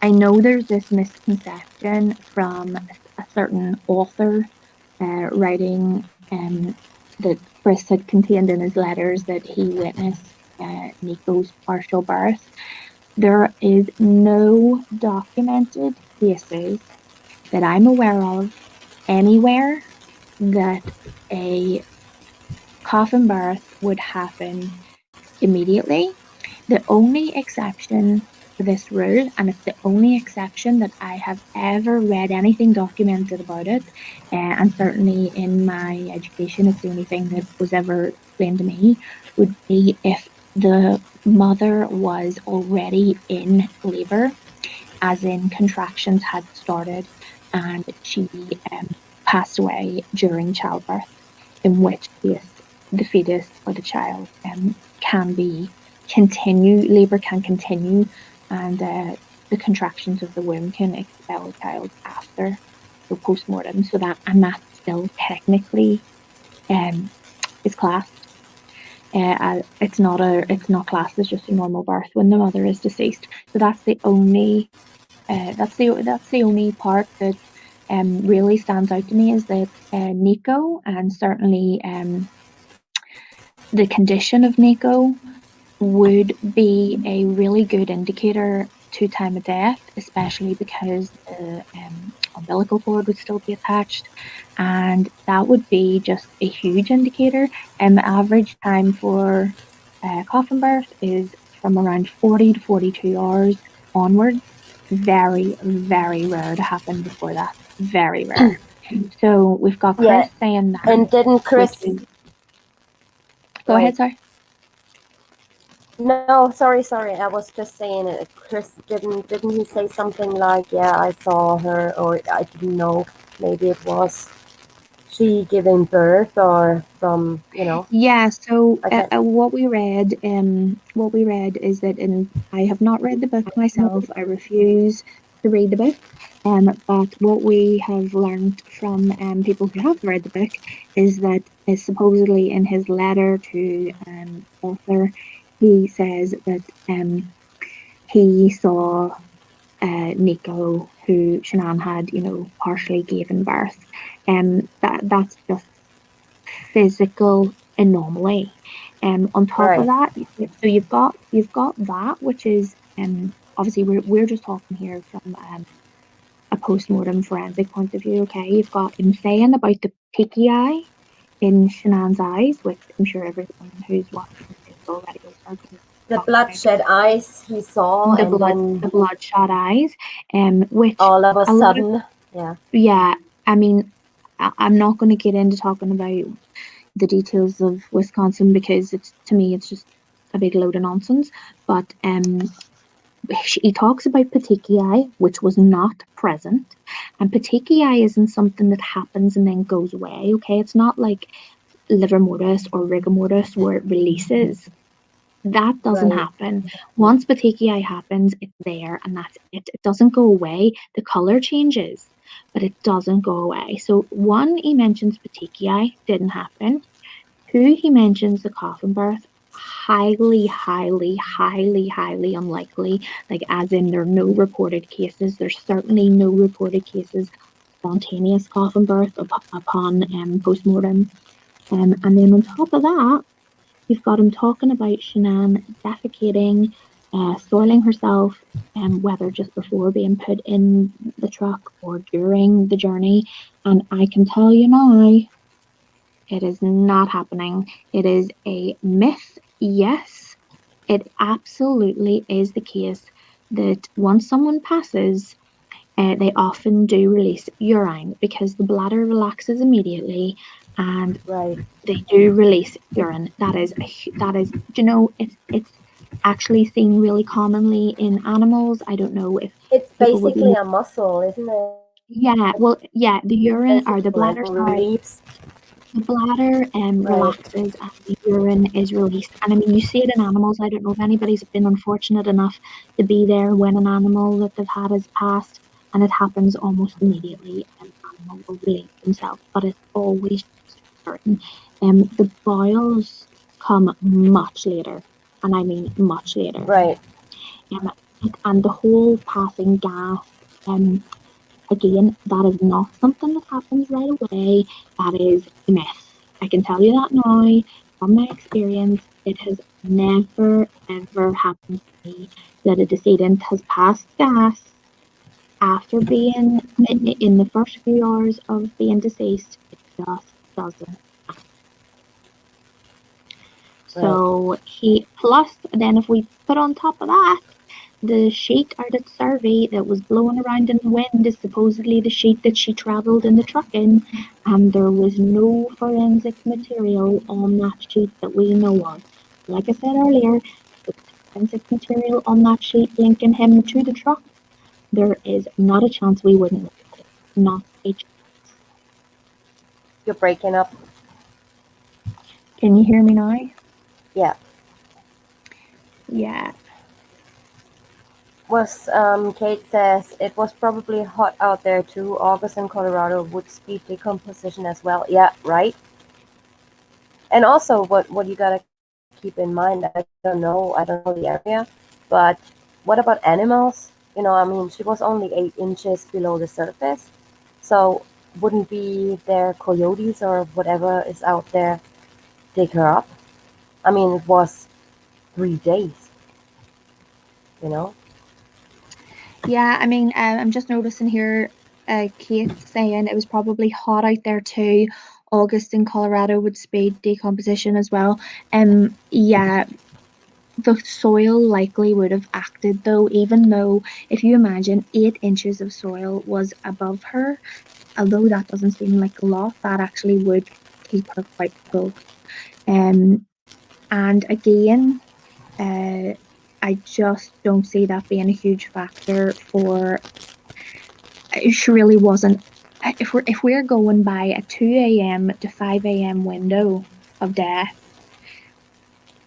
I know there's this misconception from a certain author writing that Chris had contained in his letters that he witnessed Nico's partial birth, there is no documented cases that I'm aware of anywhere that a coffin birth would happen immediately. The only exception to this rule, and it's the only exception that I have ever read anything documented about it, and certainly in my education, it's the only thing that was ever explained to me, would be if the mother was already in labour, as in contractions had started, and she passed away during childbirth, in which case the fetus or the child can be labour can continue, and the contractions of the womb can expel the child after the post-mortem, so that still technically is classed. It's not classed as just a normal birth when the mother is deceased. So that's the only part that really stands out to me, is that Nico, and certainly the condition of Nico, would be a really good indicator to time of death, especially because the umbilical cord would still be attached, and that would be just a huge indicator. Average time for coffin birth is from around 40 to 42 hours onwards. Very, very rare to happen before that. Very rare. So we've got Chris Yeah. saying that. And didn't Chris? Go ahead, sorry. No, sorry. I was just saying it. Chris didn't he say something like, "Yeah, I saw her," or I didn't know. Maybe it was she giving birth, or from Yeah. So Okay. what we read is that, and I have not read the book myself. I refuse to read the book. But what we have learned from people who have read the book is that supposedly in his letter to author, he says that he saw Nico, who Shanann had, partially given birth. That's just physical anomaly. On top of that, so you've got that, which is obviously we're just talking here from a post-mortem forensic point of view. Okay, you've got him saying about the peaky eye in Shanann's eyes, which I'm sure everyone who's watching is already aware. The bloodshot eyes he saw, the bloodshot eyes, which all of a sudden, yeah. I mean, I'm not going to get into talking about the details of Wisconsin, because to me it's just a big load of nonsense. But he talks about petechiae, which was not present, and petechiae isn't something that happens and then goes away. Okay, it's not like livor mortis or rigor mortis where it releases. That doesn't happen. Once petechiae happens, it's there, and that's it. It doesn't go away. The color changes, but it doesn't go away. So one, he mentions petechiae didn't happen. Two, he mentions the coffin birth. Highly, highly, highly, highly unlikely. Like, as in, there are no reported cases. There's certainly no reported cases spontaneous coffin birth upon post-mortem. And then on top of that, you've got him talking about Shanann defecating, soiling herself, whether just before being put in the truck or during the journey. And I can tell you now, it is not happening. It is a myth, yes. It absolutely is the case that once someone passes, they often do release urine, because the bladder relaxes immediately, and they do release urine. That is, it's actually seen really commonly in animals. I don't know if it's basically a muscle, isn't it? Yeah, well, yeah, the urine or the bladder relieves. The bladder relaxes and the urine is released. And I mean, you see it in animals. I don't know if anybody's been unfortunate enough to be there when an animal that they've had has passed, and it happens almost immediately, and the animal will release themselves. But it's always certain. The boils come much later, and I mean much later. And the whole passing gas, again, that is not something that happens right away. That is a myth. I can tell you that now. from my experience, it has never ever happened to me that a decedent has passed gas after being in the first few hours of being deceased. It just doesn't. Right. So he plus then if we put on top of that the sheet or the survey that was blowing around in the wind is supposedly the sheet that she travelled in the truck in, and there was no forensic material on that sheet that we know of. Like I said earlier, the forensic material on that sheet linking him to the truck, there is not a chance we wouldn't look at it. Not a chance. You're breaking up. Can you hear me now? Yeah. Yeah. Kate says it was probably hot out there too. August in Colorado would speed decomposition as well. Yeah, right. And also, what you gotta keep in mind, I don't know the area, but what about animals? I mean, she was only 8 inches below the surface, so wouldn't be there coyotes or whatever is out there dig her up? I mean, it was 3 days, you know? Yeah, I mean, I'm just noticing here, Kate saying it was probably hot out there too. August in Colorado would speed decomposition as well. Yeah, the soil likely would have acted though, even though if you imagine 8 inches of soil was above her, although that doesn't seem like a lot, that actually would keep her quite close. Um, and again, uh, I just don't see that being a huge factor for she really wasn't. If we're going by a 2 a.m. to 5 a.m. window of death,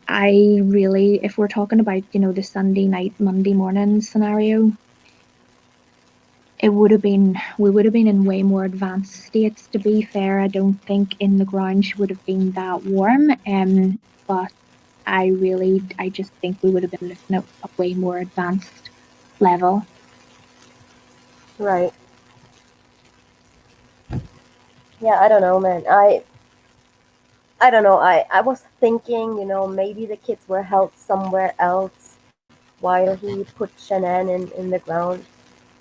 I really, if we're talking about the Sunday night, Monday morning scenario, it would have been we would have been in way more advanced states. To be fair, I don't think in the ground she would have been that warm. But I just think we would have been looking at a way more advanced level. Right. Yeah, I don't know, man. I don't know. I was thinking, maybe the kids were held somewhere else while he put Shanann in the ground,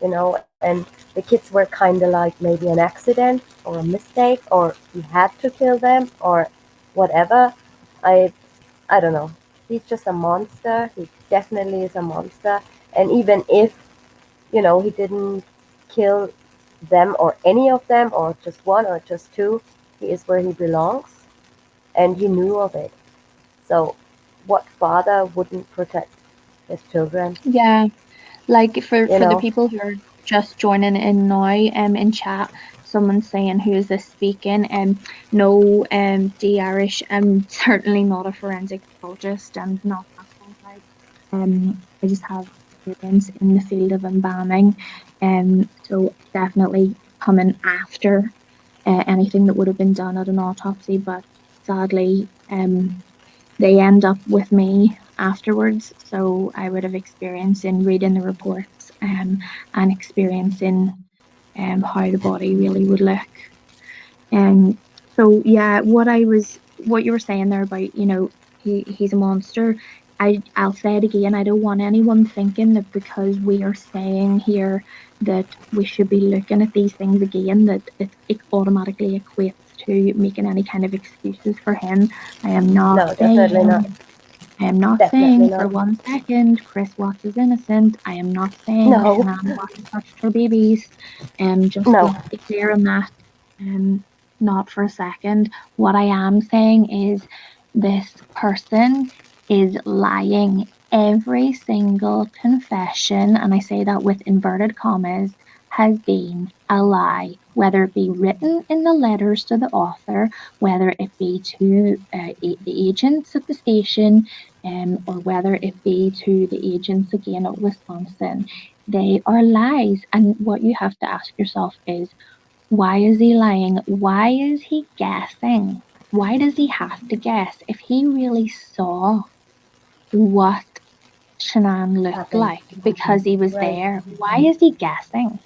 and the kids were kind of like maybe an accident or a mistake, or he had to kill them or whatever. I I don't know. He's just a monster. He definitely is a monster. And even if, he didn't kill them or any of them or just one or just two, he is where he belongs and he knew of it. So what father wouldn't protect his children, Yeah. Like you for the know? people who are just joining in now, in chat, someone's saying who is this speaking? No, D Irish. I'm certainly not a forensic pathologist and not that qualified. I just have experience in the field of embalming, so definitely coming after anything that would have been done at an autopsy, but sadly, they end up with me afterwards. So I would have experience in reading the reports and experiencing how the body really would look. And so yeah, what you were saying there about, he's a monster. I'll say it again, I don't want anyone thinking that because we are saying here that we should be looking at these things again, that it automatically equates to making any kind of excuses for him. I am not No, definitely not. saying I am not Definitely saying for not. 1 second Chris Watts is innocent. I am not saying No, Shanann Watts touched her babies. Just no. let's be clear on that. Um, not for a second. What I am saying is this person is lying. Every single confession, and I say that with inverted commas, has been a lie, whether it be written in the letters to the author, whether it be to the agents at the station, or whether it be to the agents again at Wisconsin. They are lies. And what you have to ask yourself is, why is he lying? Why is he guessing? Why does he have to guess? If he really saw what Shanann looked Happened. like because he was Right, there, why is he guessing?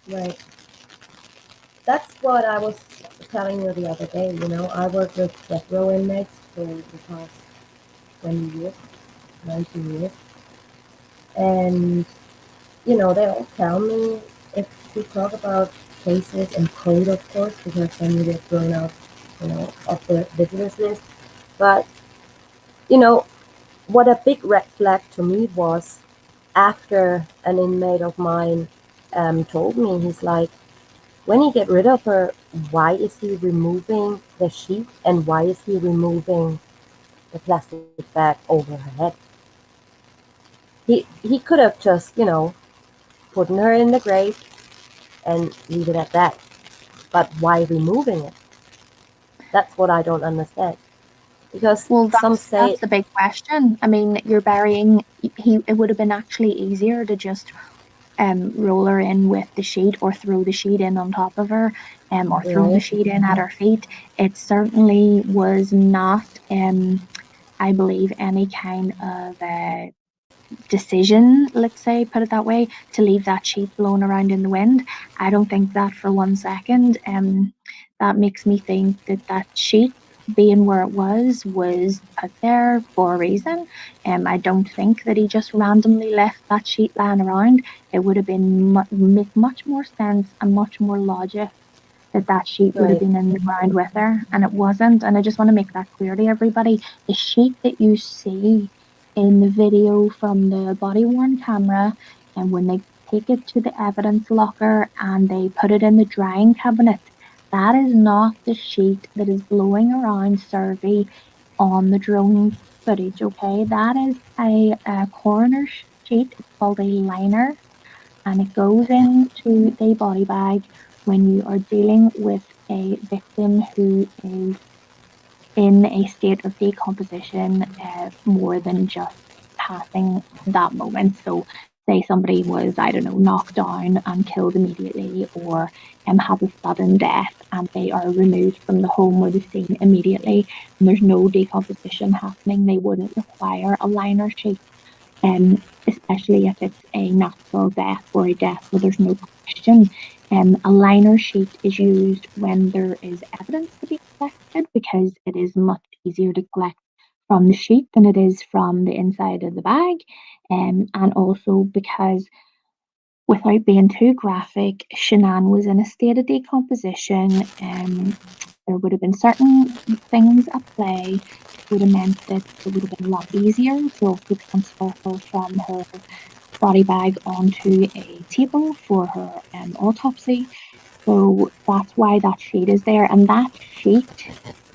right. That's what I was telling you the other day, I worked with death row inmates for the past 20 years, 19 years, and they all tell me, if we talk about cases and code, of course, because then you get thrown out, off the visitors list. But you know what a big red flag to me was, after an inmate of mine told me, he's like, when he get rid of her, why is he removing the sheet and why is he removing the plastic bag over her head? He could have just, putting her in the grave and leave it at that. But why removing it? That's what I don't understand. Because Well, some say, that's the big question. I mean, you're burying it would have been actually easier to just roll her in with the sheet or throw the sheet in on top of her or throw the right, sheet in at her feet. It certainly was not I believe any kind of decision, let's say, put it that way, to leave that sheet blowing around in the wind. I don't think that for 1 second. That makes me think that that sheet being where it was put there for a reason. I don't think that he just randomly left that sheet lying around. It would have been make much more sense and much more logic that that sheet would have right, been in the ground with her, and it wasn't. And I just want to make that clear to everybody. The sheet that you see in the video from the body worn camera, and when they take it to the evidence locker and they put it in the drying cabinet, that is not the sheet that is blowing around Survey on the drone footage. Okay, that is a coroner sheet. It's called a liner, and it goes into the body bag when you are dealing with a victim who is in a state of decomposition more than just passing that moment. So, say somebody was, I don't know, knocked down and killed immediately, or has a sudden death and they are removed from the home or the scene immediately, and there's no decomposition happening, they wouldn't require a liner sheet, especially if it's a natural death or a death where there's no question. A liner sheet is used when there is evidence to be collected because it is much easier to collect from the sheet than it is from the inside of the bag. And also because, without being too graphic, Shanann was in a state of decomposition. There would have been certain things at play that would have meant that it would have been a lot easier to also transfer her from her body bag onto a table for her autopsy. So that's why that sheet is there. And that sheet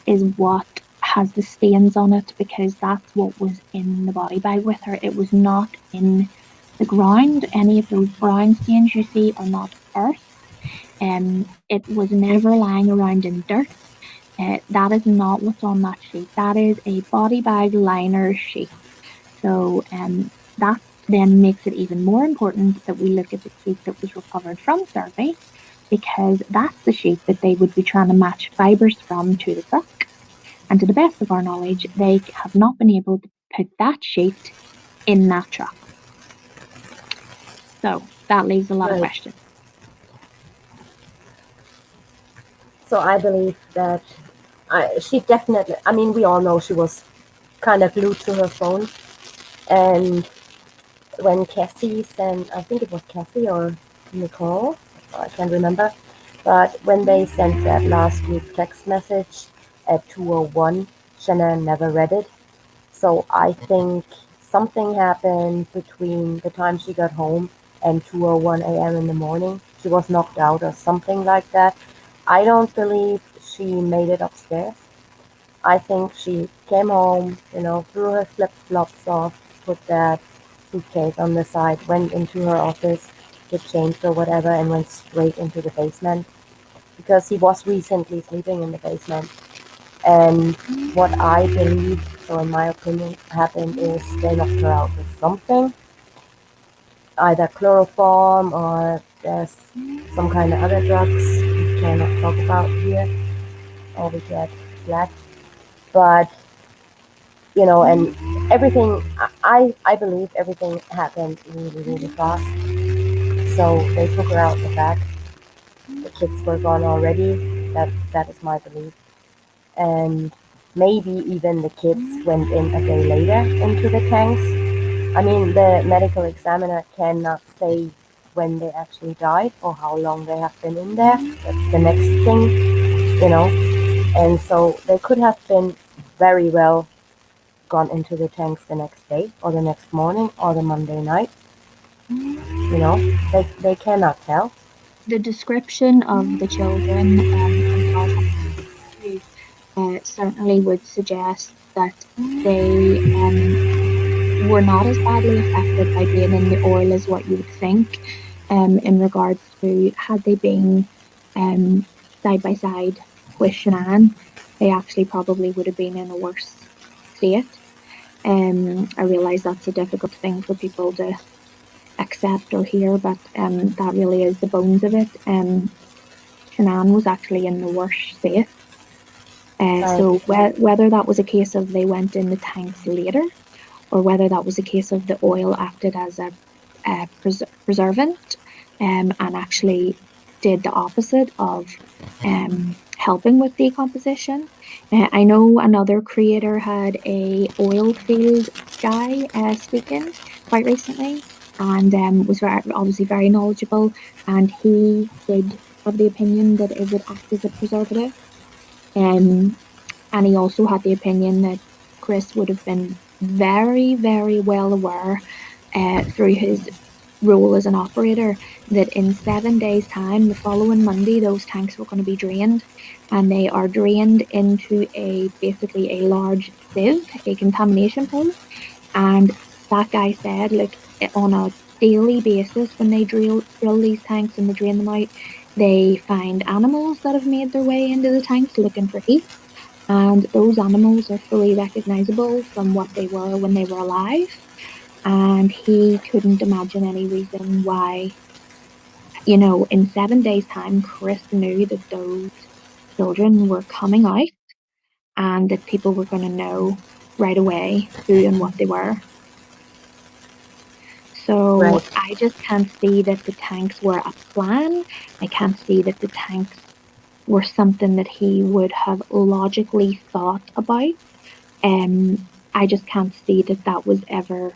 is what has the stains on it because that's what was in the body bag with her. It was not in the ground. Any of those brown stains you see are not earth. It was never lying around in dirt. That is not what's on that sheet. That is a body bag liner sheet. So that then makes it even more important that we look at the sheet that was recovered from Survey, because that's the sheet that they would be trying to match fibres from to the truck. And to the best of our knowledge, they have not been able to put that sheet in that truck. So that leaves a lot of right. questions. So I believe that she definitely, I mean, we all know she was kind of glued to her phone. And when Cassie sent, I think it was Cassie or Nicole, I can't remember, but when they sent that last week text message at 2:01, Shanann never read it. So I think something happened between the time she got home and 2:01 a.m. in the morning. She was knocked out or something like that. I don't believe she made it upstairs. I think she came home, threw her flip-flops off, put that suitcase on the side, went into her office, get changed or whatever, and went straight into the basement because he was recently sleeping in the basement. And what I believe, so in my opinion, happened is they knocked her out with something, either chloroform or there's some kind of other drugs we cannot talk about here, or we get black. But and everything, I believe everything happened really, really fast. So they took her out the back. The kids were gone already. That That is my belief. And maybe even the kids went in a day later into the tanks. I mean, the medical examiner cannot say when they actually died or how long they have been in there. That's the next thing, you know. And so they could have been very well gone into the tanks the next day or the next morning or the Monday night. You know, they cannot tell. The description of the children from Charles certainly would suggest that they were not as badly affected by being in the oil as what you would think, in regards to had they been um, side by side with Shanann, they actually probably would have been in a worse state. I realise that's a difficult thing for people to accept or hear, but that really is the bones of it. Shanann was actually in the worst state. Right, So whether that was a case of they went in the tanks later, or whether that was a case of the oil acted as a preservant, and actually did the opposite of helping with decomposition. I know another creator had a oil field guy speaking quite recently, and was obviously very knowledgeable, and he did have the opinion that it would act as a preservative. Um, and he also had the opinion that Chris would have been very, very well aware through his role as an operator that in 7 days' time, the following Monday, those tanks were going to be drained, and they are drained into basically a large sieve, a contamination pool. And that guy said, like, on a daily basis, when they drill these tanks and they drain them out, they find animals that have made their way into the tanks looking for heat, and those animals are fully recognizable from what they were when they were alive. And he couldn't imagine any reason why, in 7 days' time, Chris knew that those children were coming out and that people were going to know right away who and what they were. So right. I just can't see that the tanks were a plan. I can't see that the tanks were something that he would have logically thought about. I just can't see that that was ever,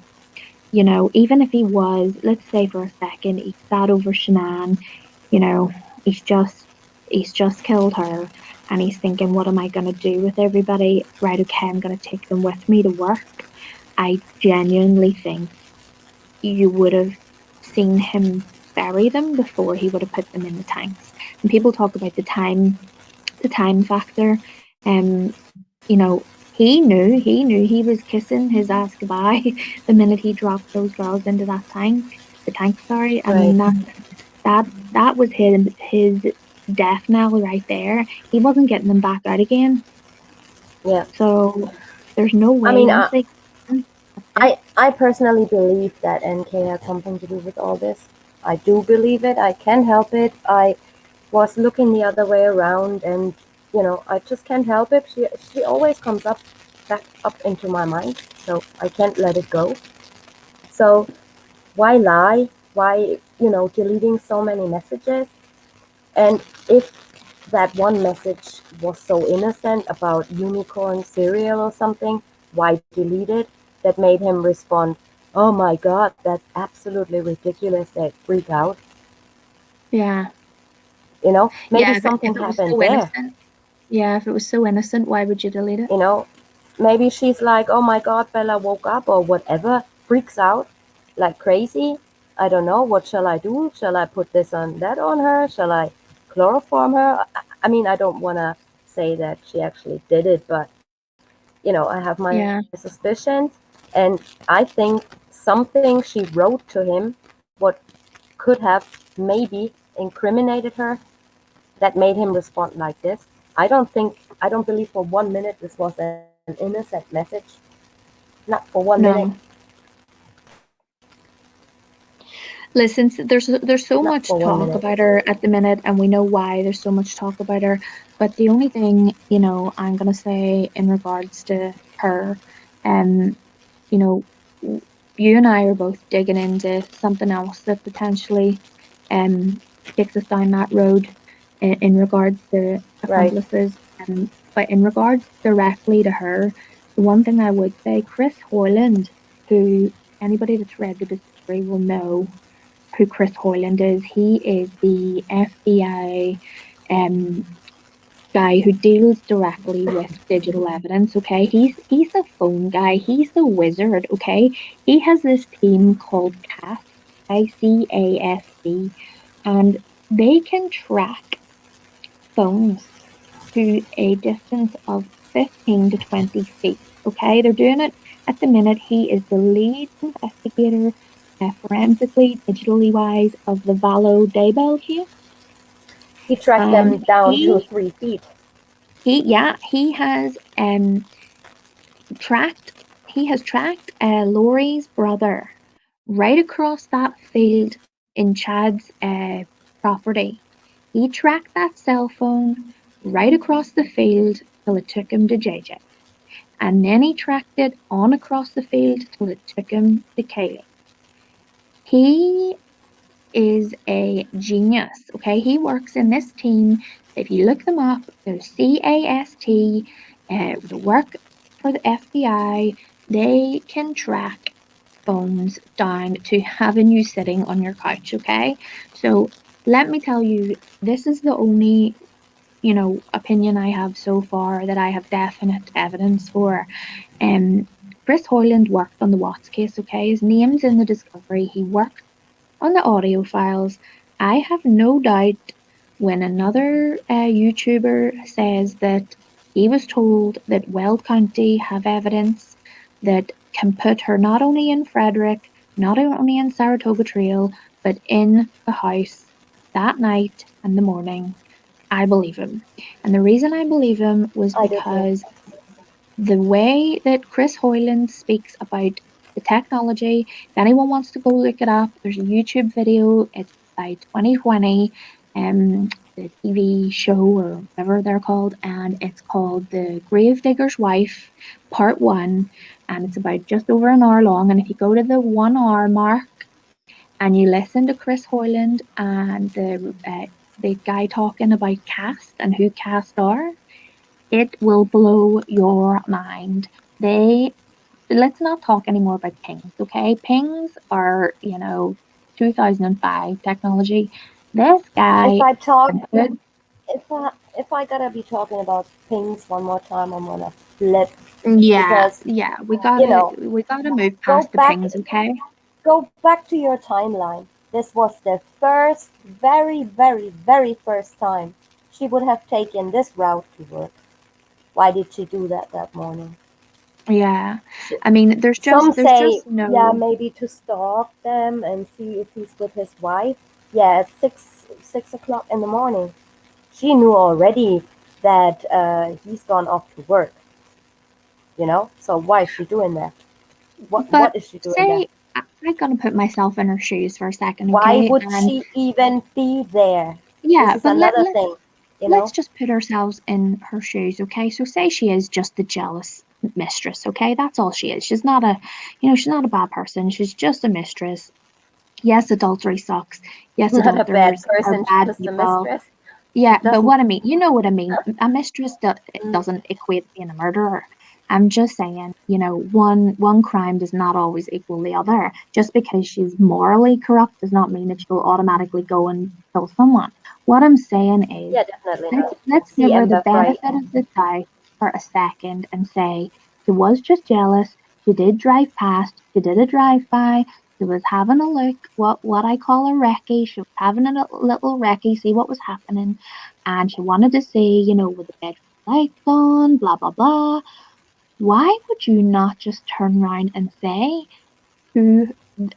even if he was, let's say for a second, he sat over Shanann, you know, he's just he's just killed her, and he's thinking, what am I going to do with everybody? Right, okay, I'm going to take them with me to work. I genuinely think you would have seen him bury them before he would have put them in the tanks. And people talk about the time factor. Um, he knew he was kissing his ass goodbye the minute he dropped those girls into that tank. The tank, sorry. I Right. mean that was his death knell right there. He wasn't getting them back out again. Yeah. So there's no I way mean, once they that's it. I personally believe that NK had something to do with all this. I do believe it. I can't help it. I was looking the other way around, and I just can't help it. She always comes back up into my mind, so I can't let it go. So why lie? Why deleting so many messages? And if that one message was so innocent about unicorn cereal or something, why delete it? That made him respond, "Oh my God, that's absolutely ridiculous." They freak out. Yeah. Maybe Yeah, if something it was happened so there. innocent. Yeah, if it was so innocent, why would you delete it? You know, maybe she's like, "Oh my God, Bella woke up," or whatever, freaks out like crazy. I don't know. What shall I do? Shall I put this on that on her? Shall I chloroform her? I mean, I don't want to say that she actually did it, but I have my Yeah. suspicions, and I think something she wrote to him, what could have maybe incriminated her, that made him respond like this. I don't believe for 1 minute this was an innocent message. Not for 1 minute. No. Listen, there's so Not much for one talk minute. about her at the minute, and we know why there's so much talk about her. But the only thing, I'm gonna say in regards to her, um, you know, you and I are both digging into something else that potentially takes us down that road. in regards to Right. accomplices. But in regards directly to her, the one thing I would say, Chris Hoyland, who anybody that's read the Discovery will know who Chris Hoyland is. He is the FBI guy who deals directly with digital evidence. Okay, he's the phone guy. He's the wizard. Okay, he has this team called CAST, ICAST, and they can track phones to a distance of 15 to 20 feet. Okay, they're doing it at the minute. He is the lead investigator, forensically, digitally wise, of the Valo Daybell case. He tracked them down to He 3 feet. he has tracked Laurie's brother right across that field in Chad's property. He tracked that cell phone right across the field till it took him to JJ. And then he tracked it on across the field till it took him to Kaylee. He is a genius, okay? He works in this team. If you look them up, there's CAST, they work for the FBI. They can track phones down to having you sitting on your couch, okay? So let me tell you, this is the only, opinion I have so far that I have definite evidence for. Chris Hoyland worked on the Watts case, okay? His name's in the Discovery. He worked on the audio files. I have no doubt when another YouTuber says that he was told that Weld County have evidence that can put her not only in Frederick, not only in Saratoga Trail, but in the house that night and the morning. I believe him. And the reason I believe him was I do too. because the way that Chris Hoyland speaks about the technology, if anyone wants to go look it up, there's a YouTube video. It's by 2020, the TV show or whatever they're called, and it's called The Gravedigger's Wife, Part 1, and it's about just over an hour long. And if you go to the 1 hour mark and you listen to Chris Hoyland and the guy talking about cast and who cast are, it will blow your mind. Let's not talk anymore about pings, okay? Pings are, 2005 technology. This If guy I talk, can put, if I gotta be talking about pings one more time, I'm gonna flip yeah, because yeah, you know, we gotta move go past the back, pings, okay? go back to your timeline. This was the first, very, very, very first time she would have taken this route to work. Why did she do that morning? Yeah. She, I mean, some there's say, just yeah, no, maybe to stalk them and see if he's with his wife. Yeah, at 6 o'clock in the morning. She knew already that he's gone off to work. So why is she doing that? What but what is she doing there? say, I'm gonna put myself in her shoes for a second, Why okay? would And she even be there? This yeah, is but another thing, you let's know. just put ourselves in her shoes, okay? So say she is just the jealous mistress, okay? That's all she is. She's not a bad person. She's just a mistress. Yes, adultery sucks. Yes, Not a bad adulterers are person, bad just a people. mistress. Yeah, It but doesn't. what I mean, you know what I mean. A mistress Mm, doesn't equate to being a murderer. I'm just saying, one crime does not always equal the other. Just because she's morally corrupt does not mean that she'll automatically go and kill someone. What I'm saying is, yeah, definitely not. let's See, give her the Ember, right? benefit of the doubt for a second and say she was just jealous. She did drive past. She did a drive-by. She was having a look, what I call a recce. She was having a little recce, see what was happening, and she wanted to see, with the bedroom lights on, blah blah blah. Why would you not just turn around and say who?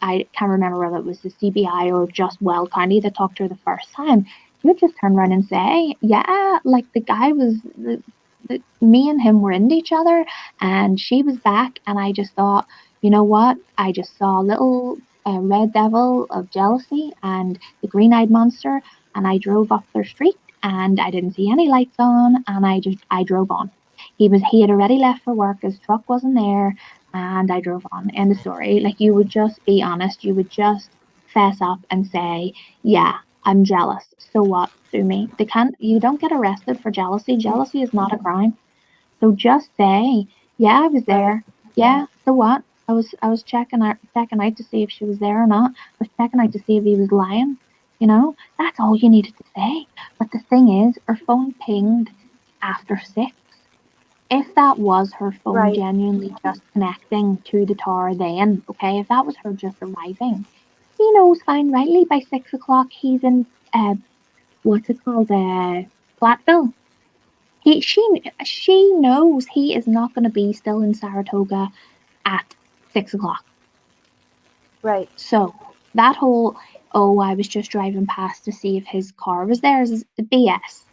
I can't remember whether it was the CBI or just Weld County that talked to her the first time. You just turn around and say, yeah, like the guy was me and him were into each other, and she was back, and I just thought, you know what? I just saw a little red devil of jealousy and the green-eyed monster, and I drove up their street, and I didn't see any lights on, and I drove on. He had already left for work. His truck wasn't there, and I drove on. End of story. Like, you would just be honest. You would just fess up and say, yeah. I'm jealous. So what? Sue me. They can't. You don't get arrested for jealousy. Jealousy is not a crime. So just say, yeah, I was Right. there. Yeah. So what? I was checking out to see if she was there or not. I was checking out to see if he was lying. That's all you needed to say. But the thing is, her phone pinged after 6. If that was her phone Right. genuinely just connecting to the tower then, okay, if that was her just arriving, he knows fine rightly by 6 o'clock he's in what's it called? Platteville. She knows he is not gonna be still in Saratoga at 6 o'clock. Right. So that whole I was just driving past to see if his car was there is BS.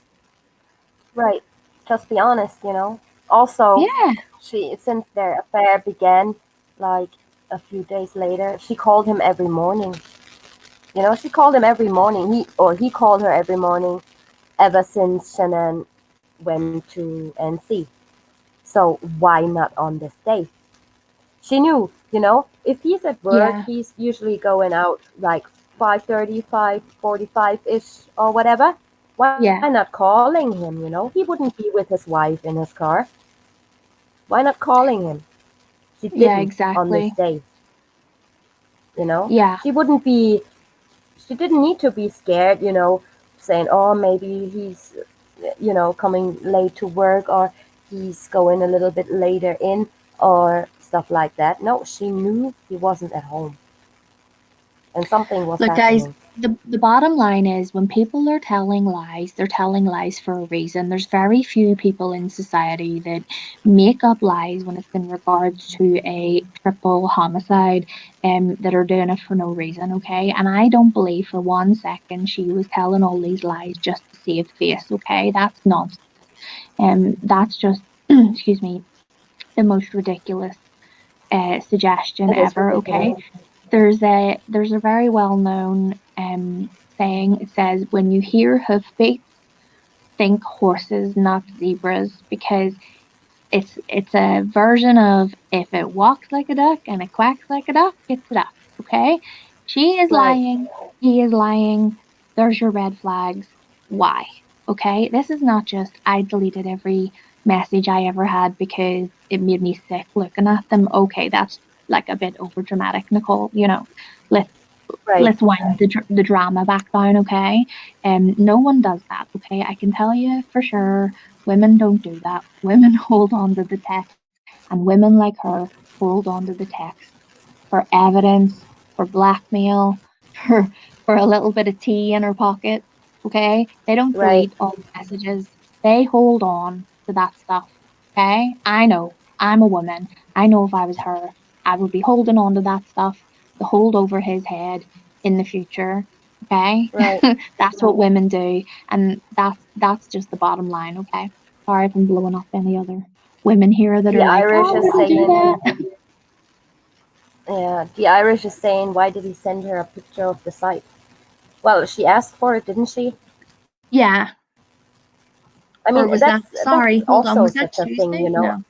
Right. Just be honest, you know. Also, Yeah, since their affair began, like a few days later, she called him every morning. You know, she called him every morning. He called her every morning ever since Shannon went to NC. So why not on this day? She knew, you know, if he's at work, yeah, he's usually going out like 5:30, 5:45 ish or whatever. Why yeah, not calling him, you know? He wouldn't be with his wife in his car. Why not calling him? She yeah, didn't on this exactly. day, you know? Yeah, She didn't need to be scared, you know, saying, oh, maybe he's, you know, coming late to work or he's going a little bit later in or stuff like that. No, she knew he wasn't at home and something was look, guys. happening. The bottom line is when people are telling lies, they're telling lies for a reason. There's very few people in society that make up lies when it's in regards to a triple homicide that are doing it for no reason, okay? And I don't believe for 1 second she was telling all these lies just to save face, okay? That's nonsense. That's just excuse me, the most ridiculous suggestion It is ever, okay? ridiculous. There's a very well known saying. It says when you hear hoofbeats, think horses, not zebras, because it's a version of if it walks like a duck and it quacks like a duck, it's a duck. Okay? She is Right, lying, he is lying, there's your red flags. Why? Okay? This is not just I deleted every message I ever had because it made me sick looking at them. Okay, that's like a bit over dramatic, Nicole. Let's right, let's wind the drama back down, okay? No one does that, okay? I can tell you for sure, women don't do that. Women hold on to the text, and women like her hold on to the text for evidence, for blackmail, for for a little bit of tea in her pocket, okay? They don't right, delete all the messages. They hold on to that stuff, okay? I know. I'm a woman. I know if I was her, I would be holding on to that stuff to hold over his head in the future, okay? right. That's what women do, and that's just the bottom line, okay? Sorry if I'm blowing up any other women here that The are like, Irish oh, I is wouldn't do saying, that. yeah, the Irish is saying, why did he send her a picture of the site? Well, she asked for it, didn't she? Yeah. I Or mean, was that, that's sorry, hold on, also was that such a thing, Tuesday? you know.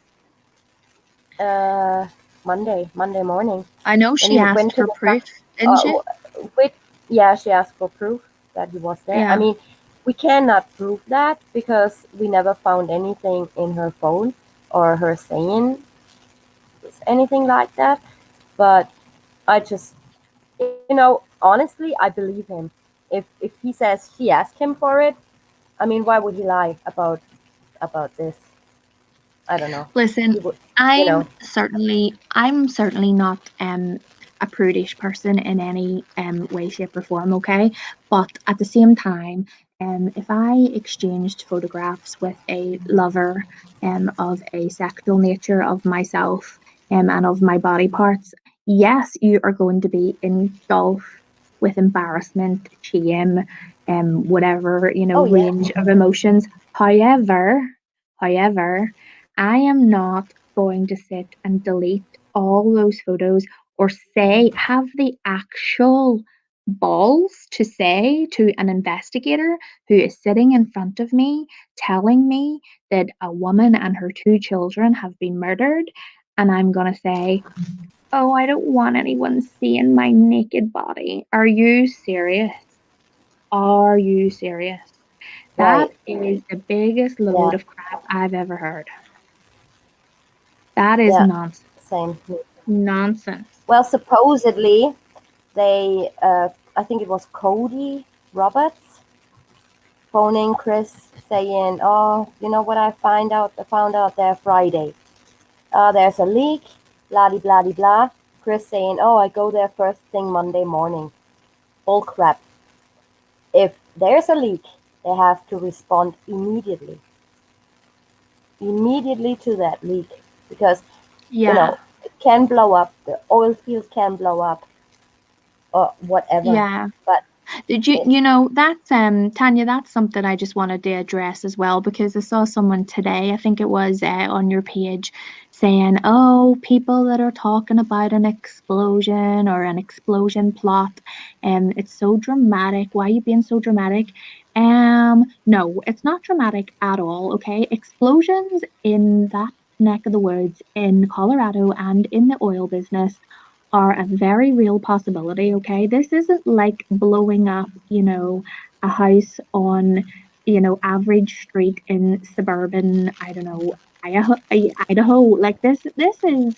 No. Uh, Monday morning, I know when she he asked went to for the site. proof, didn't Uh, she? with Yeah, she asked for proof that he was there. I Yeah. mean, we cannot prove that because we never found anything in her phone or her saying anything like that. But I just, you know, honestly, I believe him. If he says she asked him for it, I mean, why would he lie about this? I don't know. He Listen, would, you I'm know. certainly I'm certainly not a prudish person in any way, shape, or form, okay? But at the same time, if I exchanged photographs with a lover of a sexual nature of myself and of my body parts, yes, you are going to be engulfed with embarrassment, shame, whatever, Oh yeah. range of emotions. However, I am not going to sit and delete all those photos or have the actual balls to say to an investigator who is sitting in front of me telling me that a woman and her 2 children have been murdered. And I'm going to say, oh, I don't want anyone seeing my naked body. Are you serious? Are you serious? Right. That is the biggest Yeah. load of crap I've ever heard. That is Yeah. nonsense. Same. Nonsense. Well, supposedly they, I think it was Cody Roberts phoning Chris saying, "Oh, you know what? I found out there Friday. There's a leak. Blah de blah de blah." Chris saying, "Oh, I go there first thing Monday morning." Bull crap. If there's a leak, they have to respond immediately to that leak, because Yeah. it can blow up. The oil field can blow up or whatever. Yeah. But Did you, it, you know, that's Tanya, that's something I just wanted to address as well because I saw someone today, I think it was on your page, saying, "Oh, people that are talking about an explosion or an explosion plot, it's so dramatic. Why are you being so dramatic?" No, it's not dramatic at all, okay? Explosions in that neck of the woods in Colorado and in the oil business are a very real possibility, okay? This isn't like blowing up, a house on, average street in suburban, I don't know, Idaho. Like this is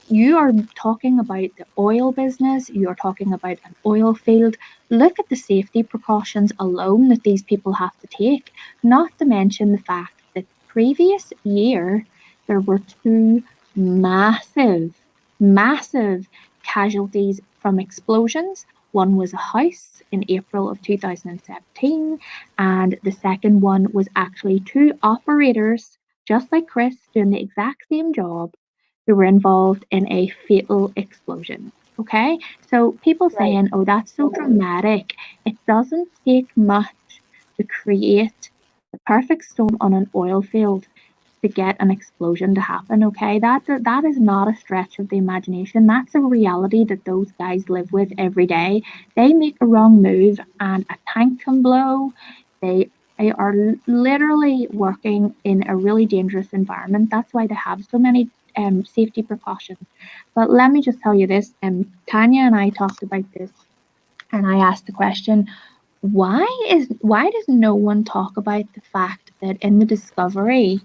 you are talking about the oil business, you're talking about an oil field. Look at the safety precautions alone that these people have to take, not to mention the fact that previous year there were two massive, massive casualties from explosions. One was a house in April of 2017, and the second one was actually two operators, just like Chris, doing the exact same job who were involved in a fatal explosion. Okay, so people right, saying, "Oh, that's so dramatic." It doesn't take much to create the perfect storm on an oil field to get an explosion to happen. Okay, that is not a stretch of the imagination. That's a reality that those guys live with every day. They make a wrong move and a tank can blow. They they are literally working in a really dangerous environment. That's why they have so many safety precautions. But let me just tell you this: Tanya and I talked about this, and I asked the question, why does no one talk about the fact that in the discovery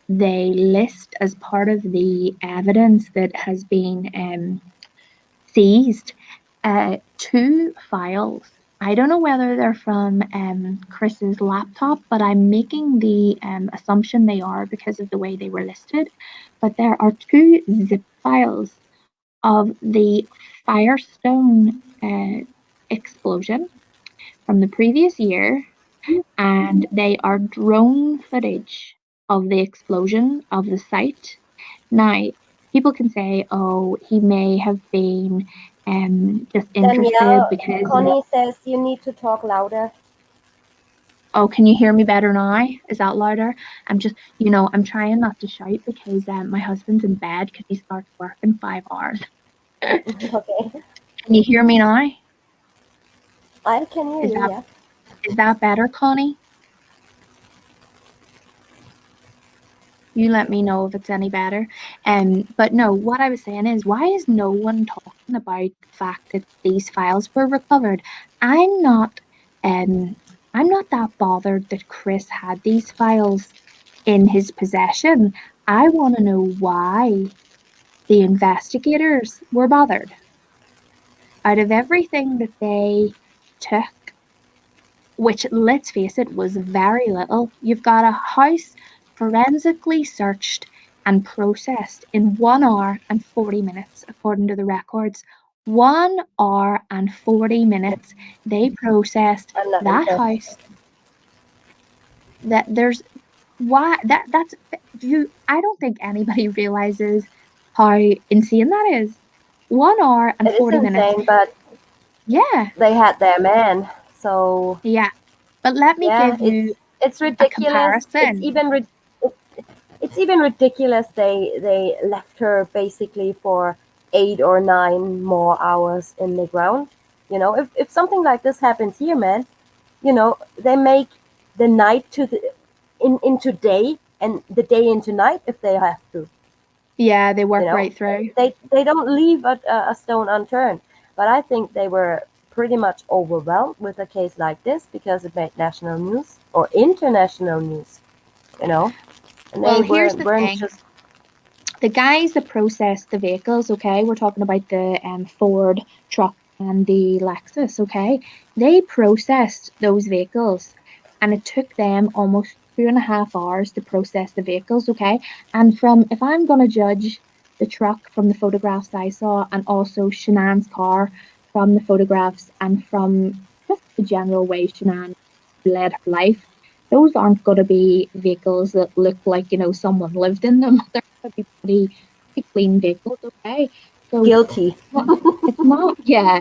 they list as part of the evidence that has been seized two files. I don't know whether they're from Chris's laptop, but I'm making the assumption they are because of the way they were listed. But there are two zip files of the Firestone explosion from the previous year, and they are drone footage of the explosion of the site. Now, people can say, "Oh, he may have been just interested Danielle, because." Connie says you need to talk louder. Oh, can you hear me better now? Is that louder? I'm trying not to shout because my husband's in bed because he starts work in 5 hours. Okay, Can you hear me now? I can hear Is you. that Yeah. is that better, Connie? You let me know if it's any better. But no, what I was saying is, why is no one talking about the fact that these files were recovered? I'm not, um, I'm not that bothered that Chris had these files in his possession. I want to know why the investigators were bothered. Out of everything that they took, which, let's face it, was very little. You've got a house forensically searched and processed in 1 hour and 40 minutes, according to the records. 1 hour and 40 minutes. They processed I'm not that impressed. house. That there's why that's you. I don't think anybody realizes how insane that is. 1 hour and It is 40 minutes. insane, but Yeah, they had their man. So yeah. But let me yeah, give you it's a ridiculous. comparison. It's even ridiculous. They left her basically for 8 or 9 more hours in the ground. If something like this happens here, man, they make the night into day and the day into night if they have to. Yeah, they You work know, right through. they don't leave a stone unturned. But I think they were pretty much overwhelmed with a case like this because it made national news or international news, you know, and Well, they here's the weren't thing. just The guys that processed the vehicles, okay, we're talking about the Ford truck and the Lexus, okay, they processed those vehicles and it took them almost 2.5 hours to process the vehicles, okay. And from, if I'm going to judge the truck from the photographs I saw and also Shanann's car from the photographs and from just the general way Shanann led her life, those aren't going to be vehicles that look like, someone lived in them. They're going to be pretty clean vehicles, okay? So guilty. it's not, yeah,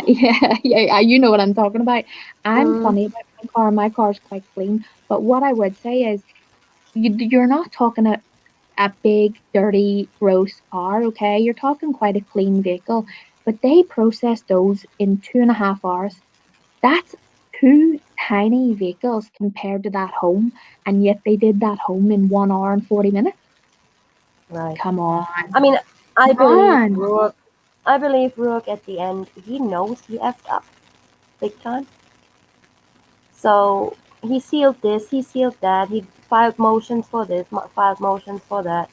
yeah, you know what I'm talking about. I'm Mm, funny about my car. My car's quite clean. But what I would say is you're not talking a big, dirty, gross car, okay? You're talking quite a clean vehicle. But they process those in 2.5 hours. That's two tiny vehicles compared to that home, and yet they did that home in 1 hour and 40 minutes. right. Come on. I mean, I Come believe on. Rourke. I believe Rourke at the end. He knows he effed up big time. So he sealed this. He sealed that. He filed motions for this. Filed motions for that.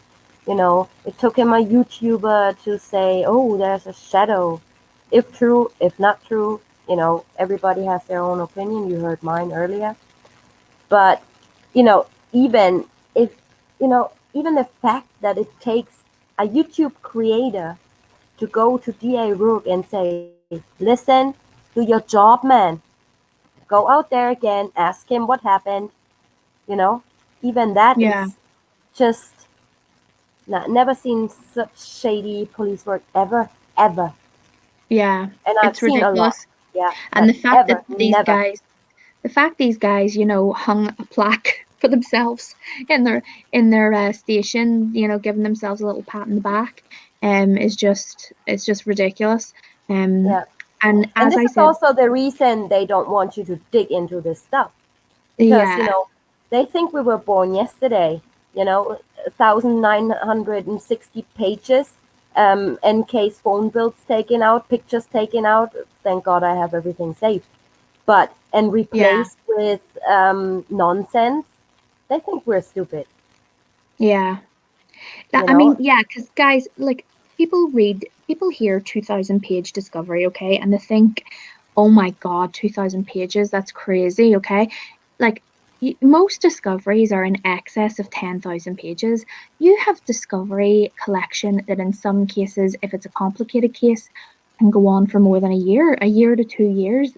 You know, it took him a YouTuber to say, "Oh, there's a shadow." If true, if not true, everybody has their own opinion. You heard mine earlier. But, even if, even the fact that it takes a YouTube creator to go to DA Rook and say, listen, do your job, man. Go out there again, ask him what happened, you know, even that Yeah, is just never seen such shady police work ever, ever. yeah. And I've It's seen a lot, ridiculous. yeah, And but the fact that ever, never. these guys, hung a plaque for themselves in their station, giving themselves a little pat in the back, it's just ridiculous. Um, Yeah. and And as this I is said, also the reason they don't want you to dig into this stuff. Because yeah, they think we were born yesterday. 1,960 pages, NK's phone bills taken out, pictures taken out. Thank God I have everything saved. But and yeah. replaced with nonsense. They think we're stupid. Yeah. You I mean, know, yeah, because guys, like people hear 2,000 page discovery, okay, and they think, oh my God, 2,000 pages, that's crazy, okay? Like most discoveries are in excess of 10,000 pages. You have discovery collection that in some cases, if it's a complicated case, can go on for more than a year to 2 years.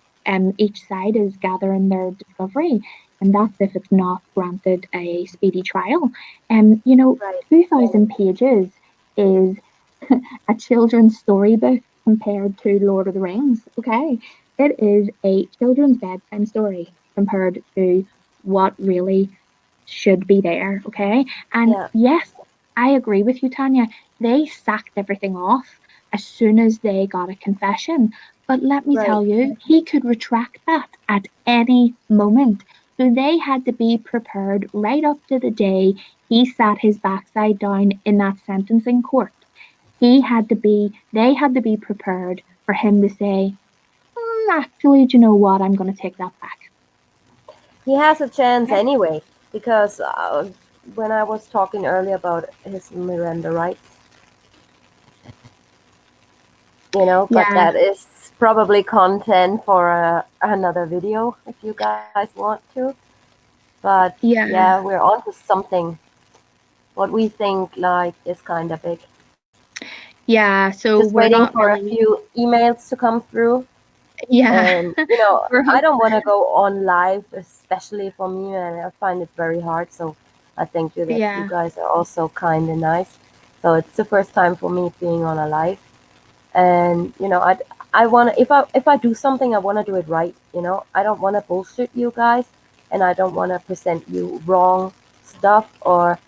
Each side is gathering their discovery, and that's if it's not granted a speedy trial. right? 2,000 pages is a children's storybook compared to Lord of the Rings. Okay. It is a children's bedtime story compared to what really should be there. Okay. And Yeah, yes, I agree with you, Tanya. They sacked everything off as soon as they got a confession. But let me right. tell you, he could retract that at any moment. So they had to be prepared right up to the day he sat his backside down in that sentencing court. They had to be prepared for him to say, actually, do you know what? I'm going to take that back. He has a chance Okay. anyway because when I was talking earlier about his Miranda rights, but Yeah, that is probably content for another video if you guys want to. But yeah, yeah, we're on to something. What we think like is kind of big. yeah. So Just we're waiting not for a really, few emails to come through. yeah, And we're I hope, don't want to go on live, especially for me, and I find it very hard. So I thank you that you yeah, guys are also kind and nice. So it's the first time for me being on a live, and I want to if I do something, I want to do it right. I don't want to bullshit you guys, and I don't want to present you wrong stuff or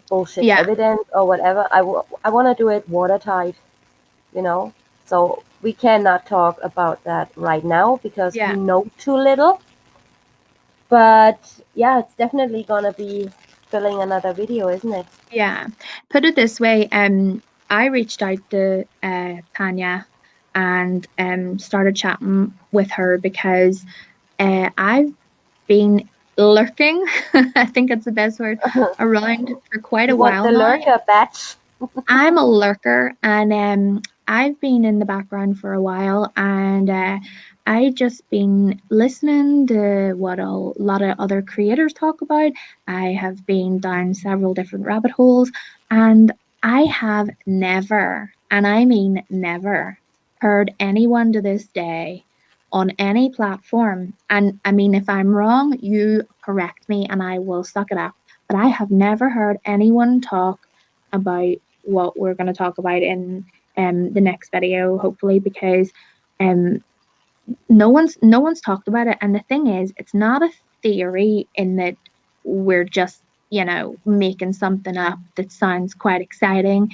bullshit yeah, evidence or whatever. I want to do it watertight, you know. So we cannot talk about that right now because we yeah, know too little. But yeah, it's definitely gonna be filling another video, isn't it? yeah. Put it this way, I reached out to Tanya and started chatting with her because I've been lurking, I think it's the best word, around for quite a You want while the now. lurker badge? I'm a lurker, and I've been in the background for a while, and I just been listening to what a lot of other creators talk about. I have been down several different rabbit holes, and I have never, and I mean never, heard anyone to this day on any platform. And I mean, if I'm wrong, you correct me, and I will suck it up. But I have never heard anyone talk about what we're going to talk about in the next video, hopefully, because um no one's talked about it. And the thing is, it's not a theory in that we're just, making something up that sounds quite exciting.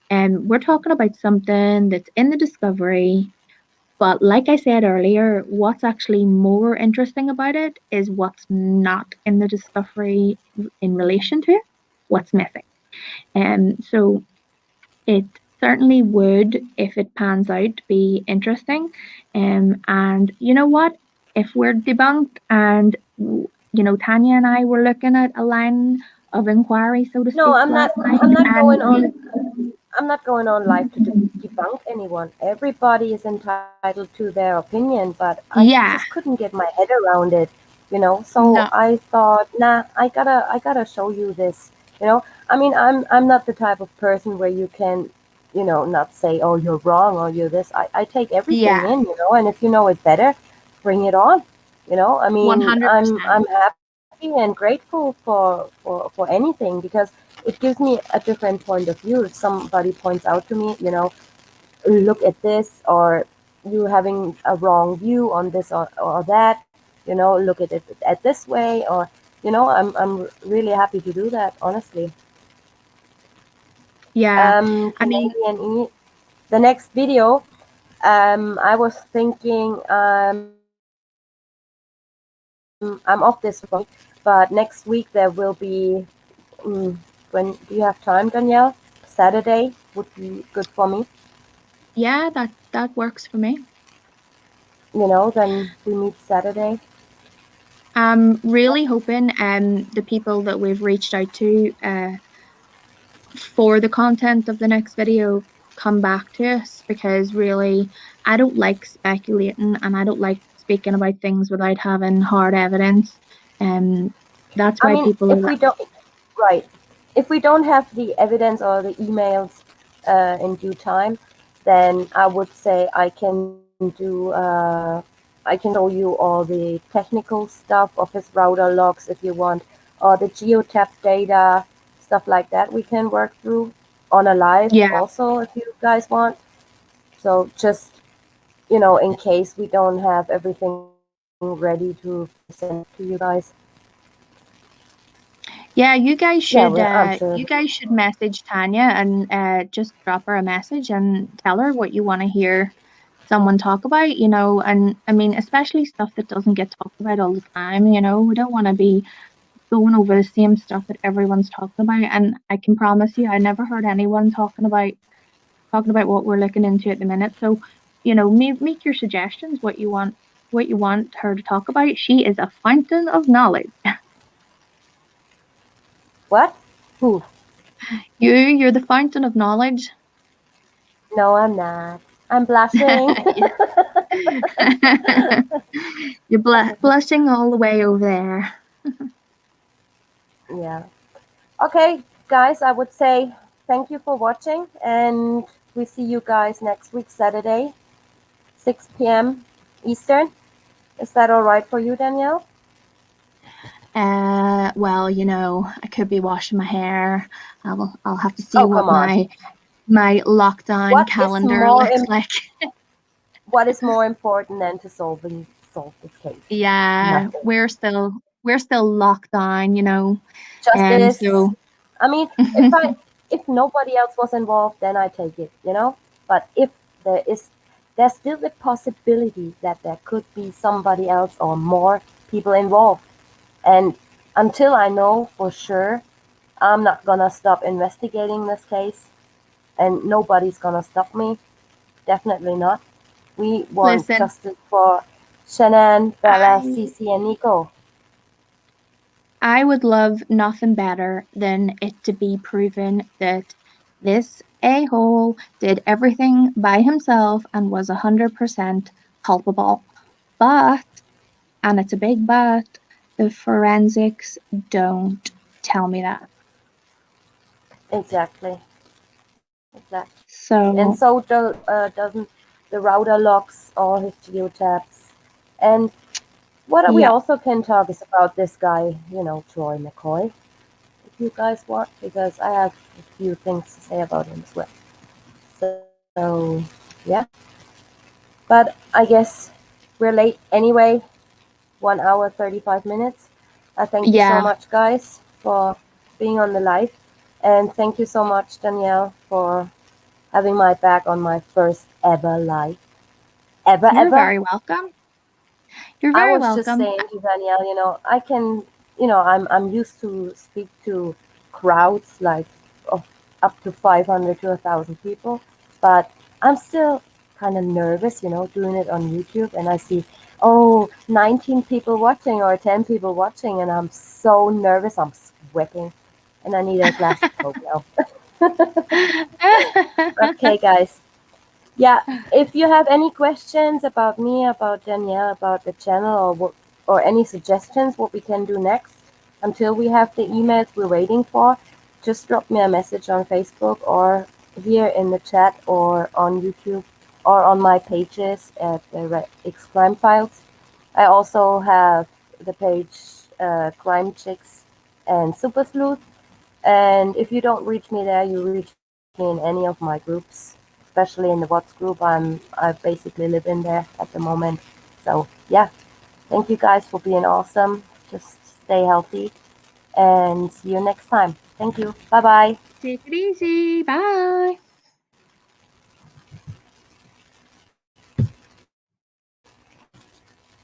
And we're talking about something that's in the discovery. But like I said earlier, what's actually more interesting about it is what's not in the discovery in relation to what's missing. So it certainly would, if it pans out, be interesting. And you know what? If we're debunked and, Tanya and I were looking at a line of inquiry, so to No, speak, I'm not. last night, I'm not going and on. I'm not going on live to debunk anyone. Everybody is entitled to their opinion, but I just yeah, couldn't get my head around it, So no, I thought, nah, I gotta show you this, I mean, I'm not the type of person where you can, not say, oh, you're wrong or you're this. I take everything yeah, in, and if you know it better, bring it on. I mean, I'm 100%. happy and grateful for anything because it gives me a different point of view. If somebody points out to me, look at this, or you having a wrong view on this or that, look at it at this way, or I'm really happy to do that, honestly. Yeah, I mean, Canadian the next video, I was thinking, I'm off this week, but next week there will be, when do you have time, Danielle? Saturday would be good for me. yeah, that works for me. Then we meet Saturday. I'm really hoping the people that we've reached out to for the content of the next video come back to us, because really I don't like speculating, and I don't like speaking about things without having hard evidence. And that's I why mean, people if are we don't, right, if we don't have the evidence or the emails in due time, then I would say I can show you all the technical stuff of his router logs if you want, or the geotap data, stuff like that we can work through on a live yeah. also if you guys want. So just, in case we don't have everything ready to present to you guys. Yeah, Yeah, I'm sure. you guys should message Tanya and just drop her a message and tell her what you want to hear someone talk about, and I mean, especially stuff that doesn't get talked about all the time. We don't want to be going over the same stuff that everyone's talking about. And I can promise you, I never heard anyone talking about what we're looking into at the minute. So, make your suggestions, what you want her to talk about. She is a fountain of knowledge. What? Who? You're the fountain of knowledge. No, I'm not. I'm blushing. You're blushing all the way over there. Yeah. Okay, guys, I would say thank you for watching, and we see you guys next week, Saturday, 6 p.m. Eastern. Is that all right for you, Danielle? Well, I could be washing my hair. I'll have to see Oh, what come on. my lockdown What is calendar more looks like. what is more important than to solve this case? Yeah, Nothing. we're still locked on. Justice. So I mean, if nobody else was involved, then I take it. But if there is, there's still the possibility that there could be somebody else or more people involved. And until I know for sure, I'm not gonna stop investigating this case, and nobody's gonna stop me. Definitely not. We want Listen, justice for Shannon, Bella, I Cece, and Nico. I would love nothing better than it to be proven that this a-hole did everything by himself and was 100% culpable. But, and it's a big but, the forensics don't tell me that. Exactly. Exactly. And So, so doesn't the router logs or his geotabs. And what we yeah, also can talk is about this guy, Troy McCoy, if you guys want, because I have a few things to say about him as well. So, yeah. But I guess we're late anyway. 1 hour, 35 minutes. I thank you so yeah, much, guys, for being on the live. And thank you so much, Danielle, for having my back on my first ever live. Ever, you're ever. very welcome. You're I very was just welcome. saying to Danielle, I can, I'm used to speak to crowds like of up to 500 to 1,000 people, but I'm still kind of nervous, doing it on YouTube, and I see, oh, 19 people watching or 10 people watching, and I'm so nervous, I'm sweating, and I need a glass of Coke now. Okay, guys. Yeah, if you have any questions about me, about Danielle, about the channel, or any suggestions what we can do next, until we have the emails we're waiting for, just drop me a message on Facebook or here in the chat or on YouTube or on my pages at the X Crime Files. I also have the page Crime Chicks and Super Sleuth. And if you don't reach me there, you reach me in any of my groups, especially in the What's group. I basically live in there at the moment. So yeah, thank you guys for being awesome. Just stay healthy and see you next time. Thank you. Bye bye. Take it easy. Bye.